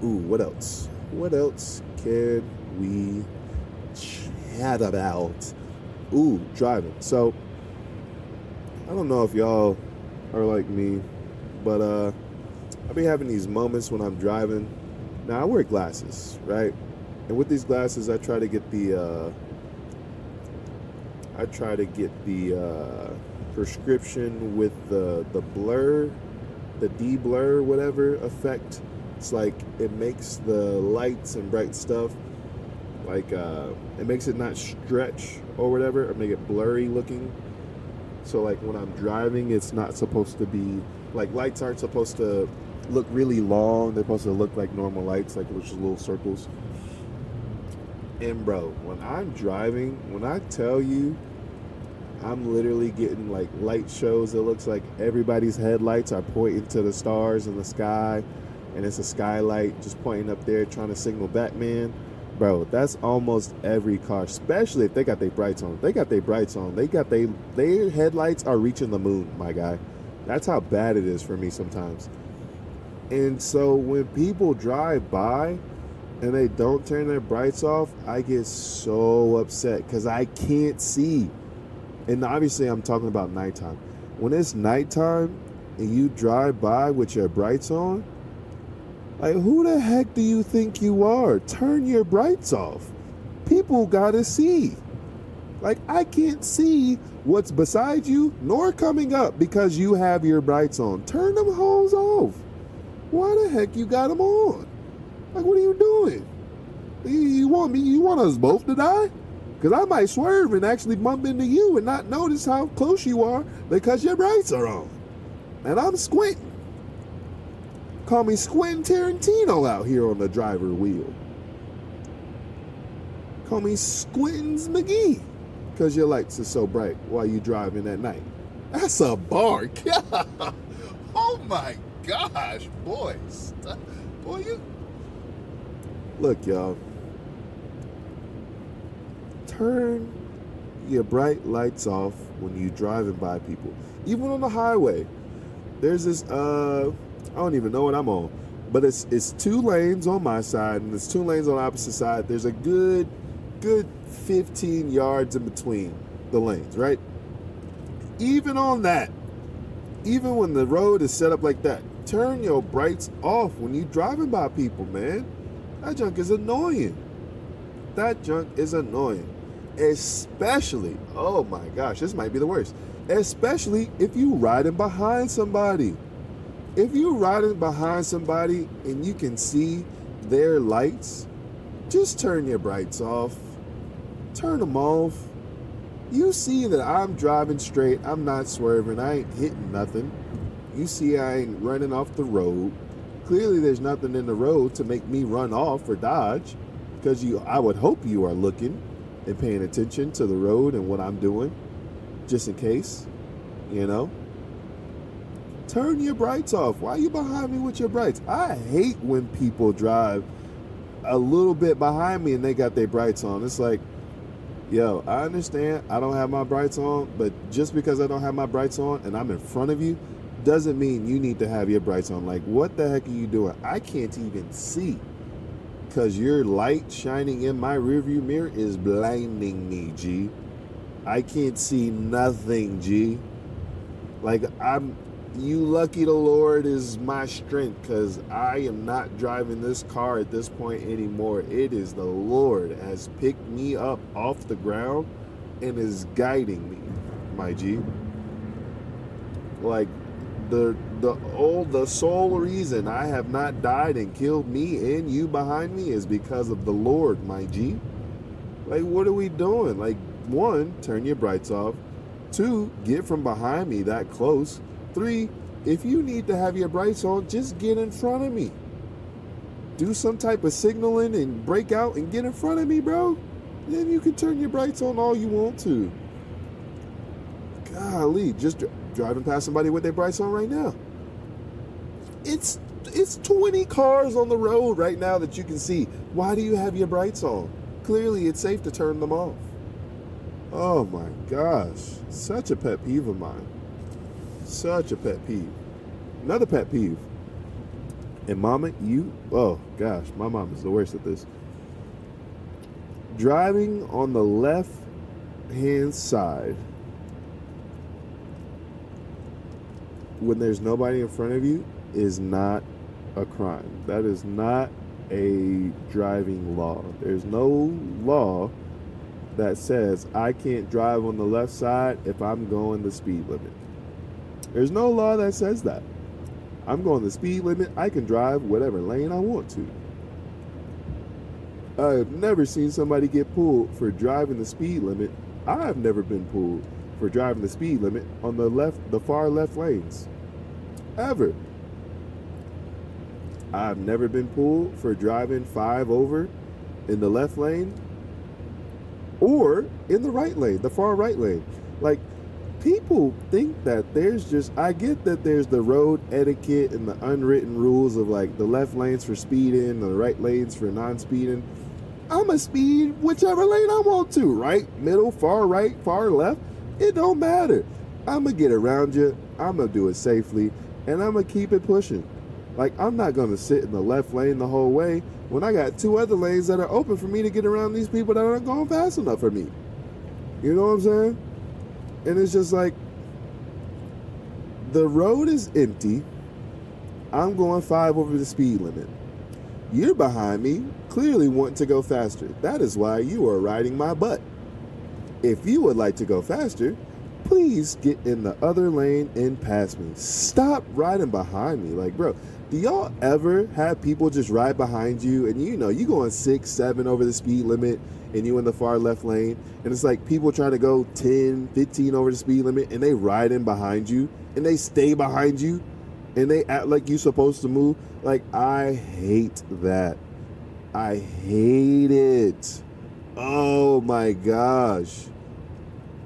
Ooh, what else? What else can we chat about? Ooh, driving. So, I don't know if y'all are like me, but I be having these moments when I'm driving. Now, I wear glasses, right? And with these glasses, I try to get the prescription with the blur, the de-blur, whatever effect. It's like it makes the lights and bright stuff, like it makes it not stretch or whatever, or make it blurry looking. So like when I'm driving, it's not supposed to be, like lights aren't supposed to look really long. They're supposed to look like normal lights, like just little circles. And bro, when I'm driving, when I tell you, I'm literally getting like light shows. It looks like everybody's headlights are pointing to the stars in the sky, and it's a skylight just pointing up there trying to signal Batman. Bro, that's almost every car, especially if they got their brights on. If they got their brights on, their headlights are reaching the moon, my guy. That's how bad it is for me sometimes. And so when people drive by and they don't turn their brights off, I get so upset because I can't see. And obviously I'm talking about nighttime. When it's nighttime and you drive by with your brights on, like who the heck do you think you are? Turn your brights off. People gotta see. Like I can't see what's beside you nor coming up because you have your brights on. Turn them hoes off. Why the heck you got them on? Like what are you doing? You want us both to die? Because I might swerve and actually bump into you and not notice how close you are because your brights are on. And I'm squinting. Call me Squintin' Tarantino out here on the driver wheel. Call me Squintins McGee because your lights are so bright while you driving at night. That's a bar. Oh my gosh, boys. Boy, you... Look, y'all. Turn your bright lights off when you're driving by people. Even on the highway. There's this, I don't even know what I'm on. But it's 2 lanes on my side and there's 2 lanes on the opposite side. There's a good 15 yards in between the lanes, right? Even on that, even when the road is set up like that, turn your brights off when you're driving by people, man. That junk is annoying. That junk is annoying. Especially, oh my gosh, this might be the worst. Especially if you riding behind somebody. If you're riding behind somebody and you can see their lights, just turn your brights off. Turn them off. You see that I'm driving straight. I'm not swerving. I ain't hitting nothing. You see I ain't running off the road. Clearly there's nothing in the road to make me run off or dodge, because I would hope you are looking and paying attention to the road and what I'm doing, just in case, you know. Turn your brights off. Why are you behind me with your brights? I hate when people drive a little bit behind me and they got their brights on. It's like, yo, I understand I don't have my brights on, but just because I don't have my brights on and I'm in front of you doesn't mean you need to have your brights on. Like, what the heck are you doing? I can't even see because your light shining in my rearview mirror is blinding me, G. I can't see nothing, G. Like, you lucky the Lord is my strength, because I am not driving this car at this point anymore. It is the Lord has picked me up off the ground and is guiding me, my G. Like, the sole reason I have not died and killed me and you behind me is because of the Lord, my G. Like, what are we doing? Like, 1, turn your brights off. 2, get from behind me that close. 3, if you need to have your brights on, just get in front of me. Do some type of signaling and break out and get in front of me, bro. Then you can turn your brights on all you want to. Golly, just driving past somebody with their brights on right now. It's 20 cars on the road right now that you can see. Why do you have your brights on? Clearly, it's safe to turn them off. Oh my gosh. Such a pet peeve of mine. Such a pet peeve. Another pet peeve. And mama, oh gosh, my mom is the worst at this. Driving on the left hand side when there's nobody in front of you is not a crime. That is not a driving law. There's no law that says I can't drive on the left side if I'm going the speed limit. There's no law that says that. I'm going the speed limit. I can drive whatever lane I want to. I've never seen somebody get pulled for driving the speed limit. I've never been pulled for driving the speed limit on the far left lanes. Ever. I've never been pulled for driving 5 over in the left lane or in the right lane, the far right lane. Like, people think that there's just, I get that there's the road etiquette and the unwritten rules of like the left lanes for speeding, the right lanes for non-speeding. I'm a speed whichever lane I want to, right, middle, far right, far left. It don't matter. I'm going to get around you. I'm going to do it safely, and I'm going to keep it pushing. Like, I'm not going to sit in the left lane the whole way when I got 2 other lanes that are open for me to get around these people that aren't going fast enough for me. You know what I'm saying? And it's just like, the road is empty. I'm going 5 over the speed limit. You're behind me, clearly wanting to go faster. That is why you are riding my butt. If you would like to go faster, please get in the other lane and pass me. Stop riding behind me. Like, bro, do y'all ever have people just ride behind you and you going 6, 7 over the speed limit and you in the far left lane, and it's like people trying to go 10, 15 over the speed limit and they ride in behind you and they stay behind you and they act like you're supposed to move? Like, I hate that. I hate it. Oh my gosh.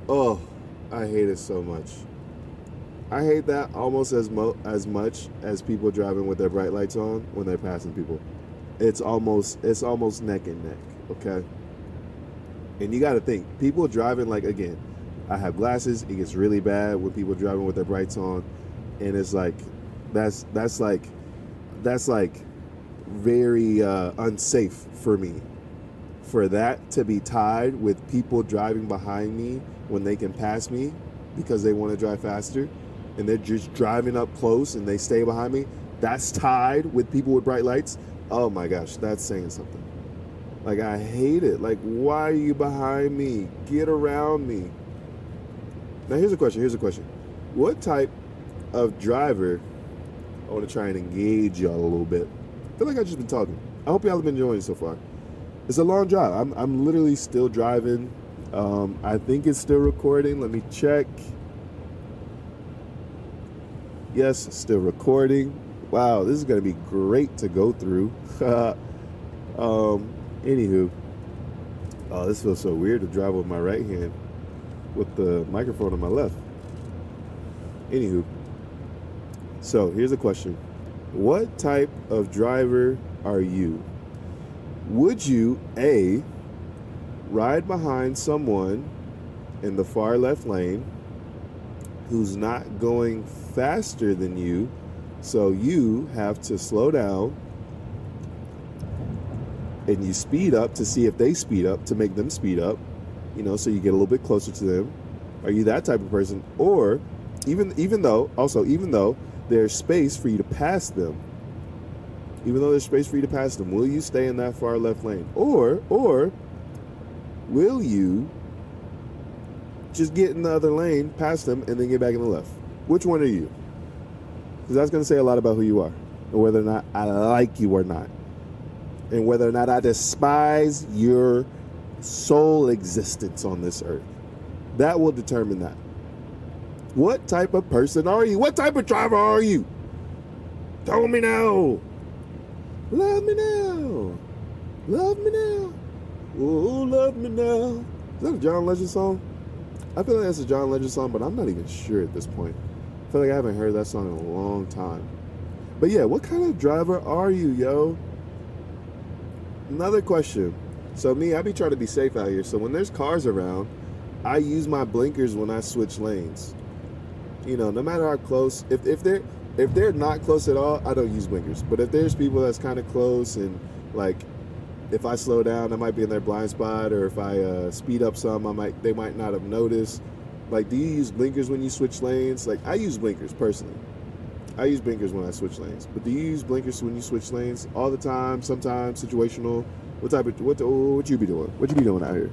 Oh, I hate it so much. I hate that almost as much as people driving with their bright lights on when they're passing people. It's almost neck and neck, okay? And you got to think, people driving, like, again, I have glasses. It gets really bad when people driving with their brights on, and it's like that's very unsafe for me. For that to be tied with people driving behind me when they can pass me because they want to drive faster, and they're just driving up close and they stay behind me, that's tied with people with bright lights. Oh my gosh, that's saying something. Like, I hate it. Like, why are you behind me? Get around me. Now, here's a question. What type of driver, I want to try and engage y'all a little bit. I feel like I've just been talking. I hope y'all have been enjoying it so far. It's a long drive. I'm literally still driving. I think it's still recording. Let me check. Yes, still recording. Wow, this is going to be great to go through. Anywho, oh, this feels so weird to drive with my right hand with the microphone on my left. Anywho, so here's a question. What type of driver are you? Would you, A, ride behind someone in the far left lane who's not going faster than you, so you have to slow down and you speed up to see if they speed up to make them speed up, so you get a little bit closer to them? Are you that type of person? Or even though there's space for you to pass them, will you stay in that far left lane? Or will you just get in the other lane, pass them, and then get back in the left? Which one are you? Because that's going to say a lot about who you are, and whether or not I like you or not, and whether or not I despise your sole existence on this earth. That will determine that. What type of person are you? What type of driver are you? Tell me now. Love me now. Love me now. Oh, love me now. Is that a John Legend song? I feel like that's a John Legend song, but I'm not even sure at this point. I feel like I haven't heard that song in a long time. But yeah, what kind of driver are you, yo? Another question. So me, I be trying to be safe out here. So when there's cars around, I use my blinkers when I switch lanes. You know, no matter how close, if they're not close at all, I don't use blinkers. But if there's people that's kind of close, and like if I slow down, I might be in their blind spot, or if I speed up some, they might not have noticed. Like, do you use blinkers when you switch lanes? Like, I use blinkers personally. I use blinkers when I switch lanes. But do you use blinkers when you switch lanes all the time? Sometimes situational. What you be doing? What you be doing out here?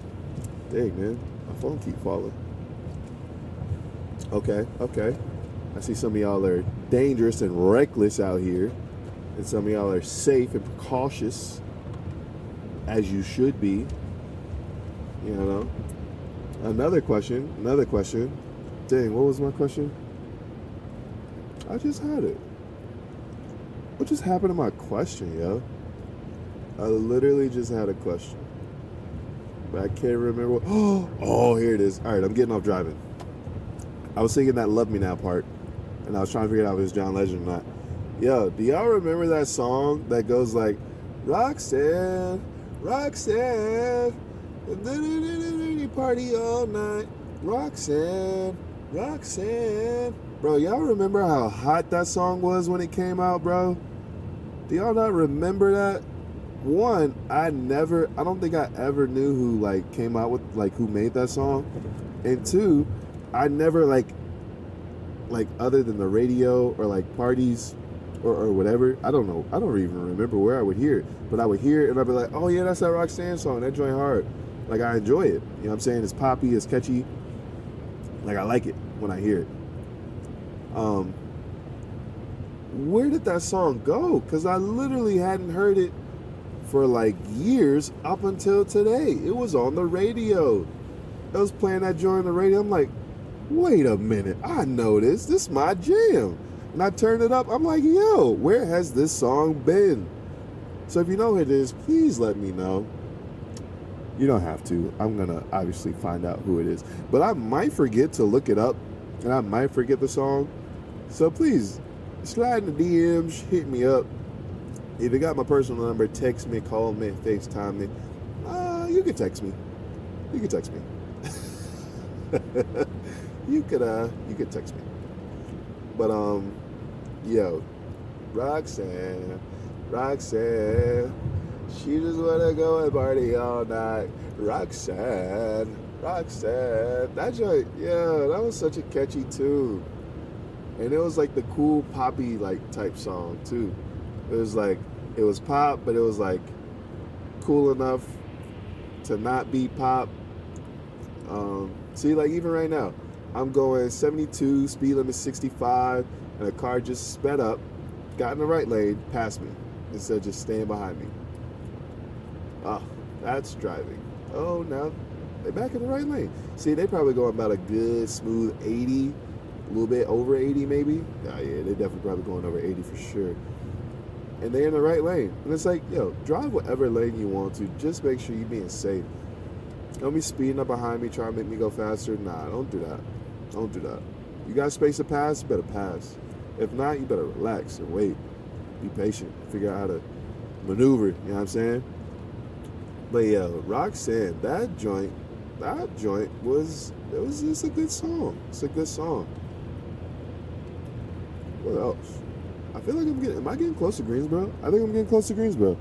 Dang, man, my phone keep falling. Okay. I see some of y'all are dangerous and reckless out here, and some of y'all are safe and cautious, as you should be. You know. Another question. Dang, what was my question? I just had it. What just happened to my question, yo? I literally just had a question, but I can't remember what. Oh, here it is. All right, I'm getting off driving. I was singing that "Love Me Now" part, and I was trying to figure out if it was John Legend or not. Yo, do y'all remember that song that goes like, Roxanne, Roxanne, party all night, Roxanne, Roxanne. Bro, y'all remember how hot that song was when it came out, bro? Do y'all not remember that? One, I don't think I ever knew who like came out with, like, who made that song. And two, I never like other than the radio or like parties or whatever, I don't know. I don't even remember where I would hear it. But I would hear it and I'd be like, oh yeah, that's that Roxanne song. That joint hard. Like, I enjoy it. You know what I'm saying? It's poppy, it's catchy. Like, I like it when I hear it. Where did that song go? Because I literally hadn't heard it for like years up until today. It was on the radio. I was playing that joint on the radio. I'm like, wait a minute, I know this. This is my jam. And I turned it up. I'm like, yo, where has this song been? So if you know who it is, please let me know. You don't have to. I'm going to obviously find out who it is. But I might forget to look it up, and I might forget the song. So please, slide in the DMs, hit me up. If you got my personal number, text me, call me, FaceTime me. You can text me. You could text me. But yo, Roxanne, she just wanna go and party all night. Roxanne, that joint, yeah, that was such a catchy tune. And it was like the cool poppy like type song too. It was pop, but it was like cool enough to not be pop. See, like even right now, I'm going 72, speed limit 65, and a car just sped up, got in the right lane, passed me, instead of just staying behind me. Oh, that's driving. Oh, now they're back in the right lane. See, they probably going about a good, smooth 80, a little bit over 80 maybe. Yeah, they definitely probably going over 80 for sure. And they're in the right lane. And it's like, yo, drive whatever lane you want to. Just make sure you're being safe. Don't be speeding up behind me, trying to make me go faster. Nah, don't do that. Don't do that. You got space to pass, you better pass. If not, you better relax and wait. Be patient. Figure out how to maneuver, you know what I'm saying? But yeah, Roxanne, that joint was just a good song. It's a good song. What else? I feel like am I getting close to Greensboro? I think I'm getting close to Greensboro.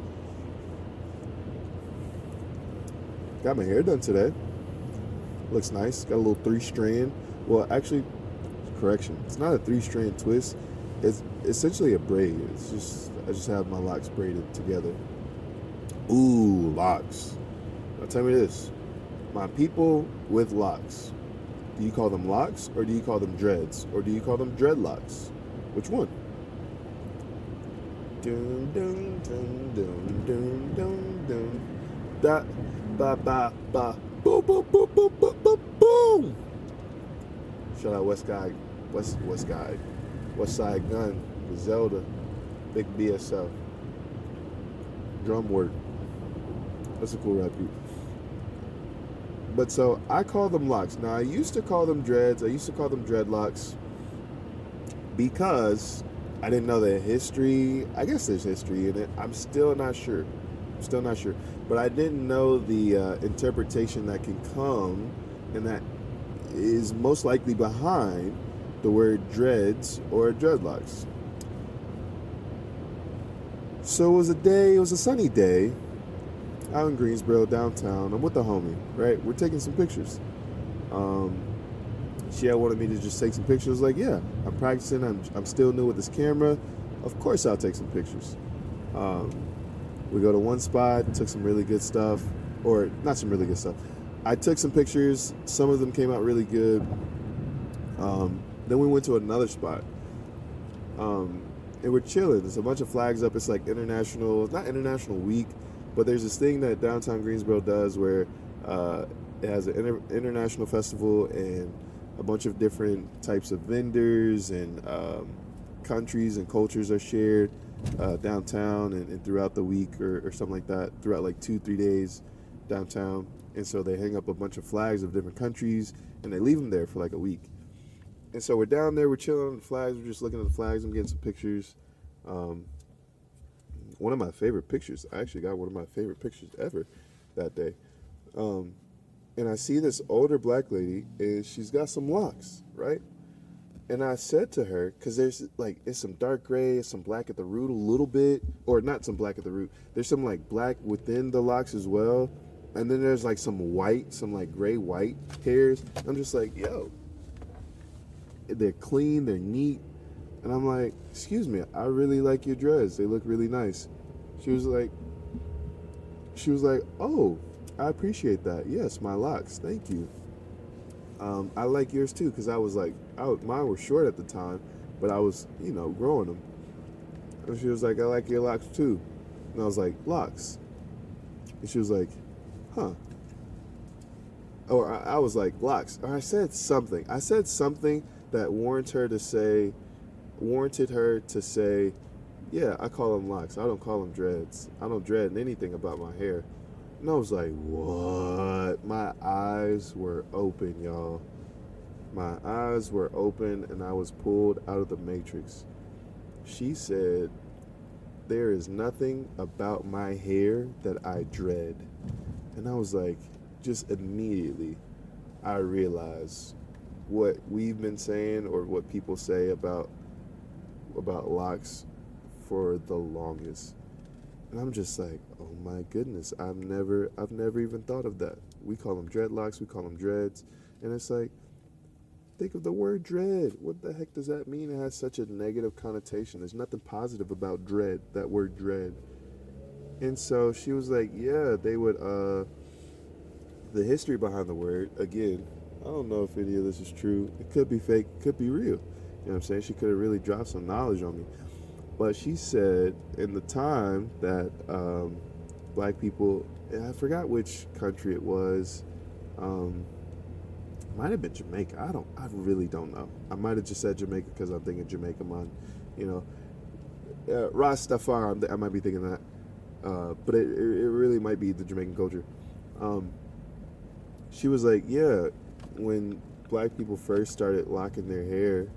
Got my hair done today. Looks nice. Got a little 3-strand. Well, actually, correction. It's not a 3-strand twist. It's essentially a braid. I just have my locks braided together. Ooh, locks. Now tell me this. My people with locks. Do you call them locks or do you call them dreads? Or do you call them dreadlocks? Which one? Dun dun dun dun dun dun dun. Da ba ba ba boom boom boom boom boom boom boom. Shout out West Side Gun, Zelda, Big BSL. Drum work. That's a cool rap beat. But so I call them locks. Now I used to call them dreads. I used to call them dreadlocks because I didn't know the history. I guess there's history in it. I'm still not sure. Still not sure. But I didn't know the interpretation that can come, and that is most likely behind the word dreads or dreadlocks. So it was a sunny day out in Greensboro, downtown. I'm with the homie, right? We're taking some pictures. Um, she had wanted me to just take some pictures. Like, yeah, I'm practicing. I'm still new with this camera. Of course, I'll take some pictures. Um, we go to one spot, took some really good stuff, or not some really good stuff. I took some pictures. Some of them came out really good. Then we went to another spot, and we're chilling. There's a bunch of flags up. It's like not international week, but there's this thing that downtown Greensboro does where it has an international festival, and a bunch of different types of vendors and countries and cultures are shared downtown and throughout the week or something like that, throughout like 2-3 days downtown. And so they hang up a bunch of flags of different countries, and they leave them there for like a week. And so we're down there, we're chilling on the flags, we're just looking at the flags, I'm getting some pictures. One of my favorite pictures, I actually got one of my favorite pictures ever that day. And I see this older black lady, and she's got some locks, right? And I said to her, because there's like, it's some dark gray, some black at the root a little bit, or not some black at the root. There's some like black within the locks as well. And then there's like some white, some like gray white hairs. I'm just like, yo, they're clean, they're neat. And I'm like, excuse me, I really like your dreads. They look really nice. She was like, oh, I appreciate that. Yes, my locks. Thank you. I like yours too, because I was like, mine were short at the time, but I was, growing them. And she was like, I like your locks too. And I was like, locks. And she was like, huh. Or I was like, locks. Or I said something. That warranted her to say, yeah, I call them locks. I don't call them dreads. I don't dread anything about my hair. And I was like, what? My eyes were open, y'all. My eyes were open, and I was pulled out of the matrix. She said, there is nothing about my hair that I dread. And I was like, just immediately, I realized what we've been saying, or what people say about locks for the longest. And I'm just like, oh my goodness, I've never even thought of that. We call them dreadlocks, we call them dreads. And it's like, think of the word dread. What the heck does that mean? It has such a negative connotation. There's nothing positive about dread, that word dread. And so she was like, yeah, they would, the history behind the word, again, I don't know if any of this is true. It could be fake, could be real. You know what I'm saying? She could have really dropped some knowledge on me. But she said in the time that black people, and I forgot which country it was, might have been Jamaica. I really don't know. I might have just said Jamaica because I'm thinking Jamaica, man. Rastafari, I might be thinking that. But it really might be the Jamaican culture. She was like, yeah, when black people first started locking their hair,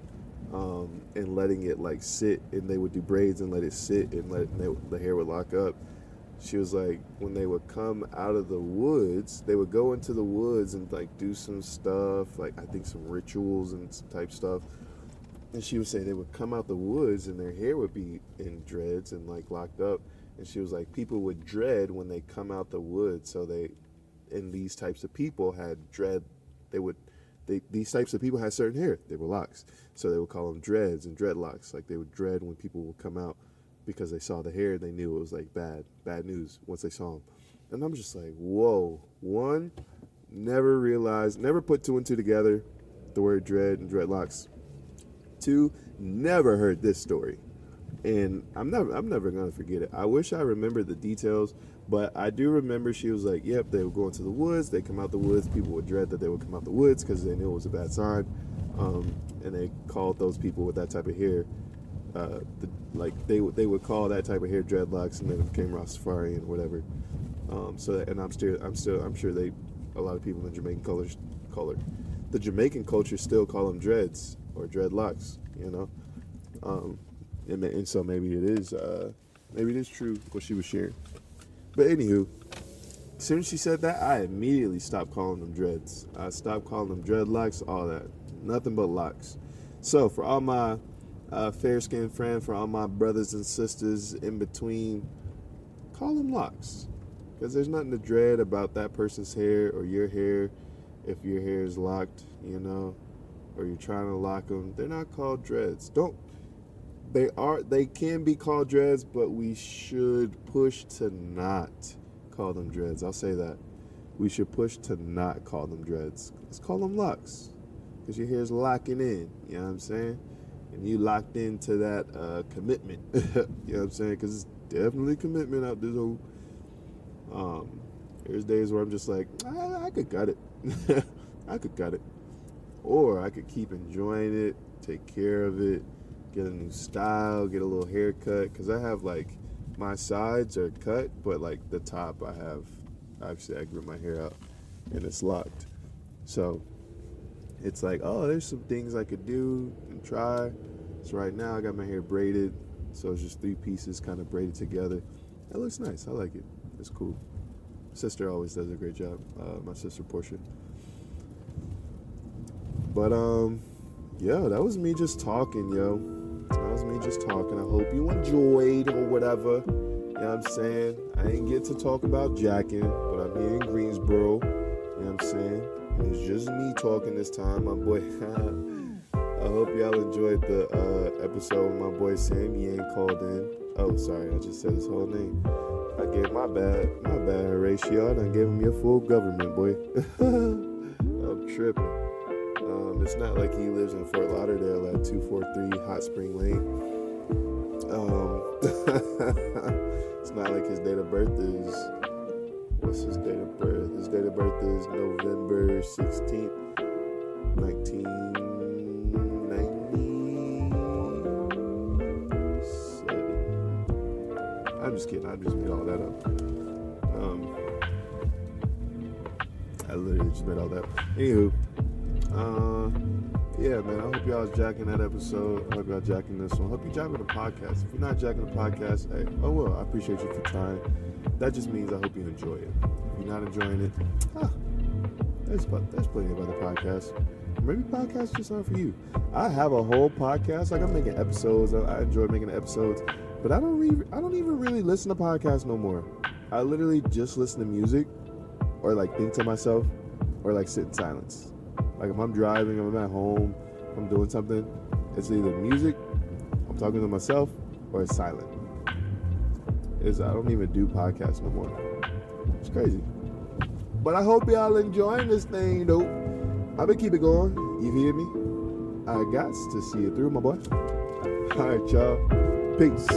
and letting it like sit, and they would do braids and let it sit, and the hair would lock up. She was like, when they would come out of the woods, they would go into the woods and like do some stuff, like I think some rituals and some type stuff. And she would say they would come out the woods and their hair would be in dreads and like locked up. And she was like, people would dread when they come out the woods. So these types of people had dread. These types of people had certain hair. They were locks. So they would call them dreads and dreadlocks. Like they would dread when people would come out because they saw the hair. They knew it was like bad news once they saw them. And I'm just like, whoa. One, never put two and two together, the word dread and dreadlocks. Two, never heard this story. And I'm never gonna forget it. I wish I remembered the details, but I do remember she was like, yep, they would go into the woods, they come out the woods, people would dread that they would come out the woods because they knew it was a bad sign. And they called those people with that type of hair, they would call that type of hair dreadlocks, and then it became Rastafari and whatever. I'm sure a lot of people in Jamaican the Jamaican culture still call them dreads or dreadlocks, And so maybe it is true what she was sharing. But anywho, as soon as she said that, I immediately stopped calling them dreads. I stopped calling them dreadlocks, all that. Nothing but locks. So for all my fair-skinned friends, for all my brothers and sisters in between, call them locks. Because there's nothing to dread about that person's hair or your hair if your hair is locked, or you're trying to lock them. They're not called dreads. They can be called dreads, but we should push to not call them dreads. I'll say that. We should push to not call them dreads. Let's call them locks. Because your hair's locking in, you know what I'm saying? And you locked into that commitment, you know what I'm saying? Because it's definitely commitment out this whole. There's days where I'm just like, I could cut it. I could cut it. Or I could keep enjoying it, take care of it, get a new style, get a little haircut. Because I have, like, my sides are cut, but, like, the top I grew my hair out, and it's locked. So it's like, oh, there's some things I could do and try. So right now I got my hair braided. So it's just 3 pieces kind of braided together. That looks nice. I like it. It's cool. Sister always does a great job. My sister Portia. But that was me just talking, yo. That was me just talking. I hope you enjoyed or whatever. You know what I'm saying? I ain't get to talk about jacking, but I'm here in Greensboro. You know what I'm saying? And it's just me talking this time, my boy. I hope y'all enjoyed the episode with my boy Sam Yang called in. Oh, sorry, I just said his whole name. I gave my bad, Horatio. I done gave him your full government, boy. I'm tripping. It's not like he lives in Fort Lauderdale at 243 Hot Spring Lane. It's not like his date of birth is, what's his date of birth? His date of birth is November 16th, 1997. I'm just kidding. I just made all that up. I literally just made all that. Anywho, yeah, man. I hope y'all was jacking that episode. I hope y'all jacking this one. I hope you jacking the podcast. If you're not jacking the podcast, hey, oh well. I appreciate you for trying. That just means I hope you enjoy it. If you're not enjoying it, there's plenty of other podcasts. Maybe podcasts just aren't for you. I have a whole podcast. Like, I'm making episodes. I enjoy making episodes. But I don't even really listen to podcasts no more. I literally just listen to music, or like think to myself, or like sit in silence. Like if I'm driving, I'm at home, I'm doing something, it's either music, I'm talking to myself, or it's silent. I don't even do podcasts no more. It's crazy. But I hope y'all enjoying this thing, though. I been keep it going. You hear me? I got to see it through, my boy. All right, y'all. Peace.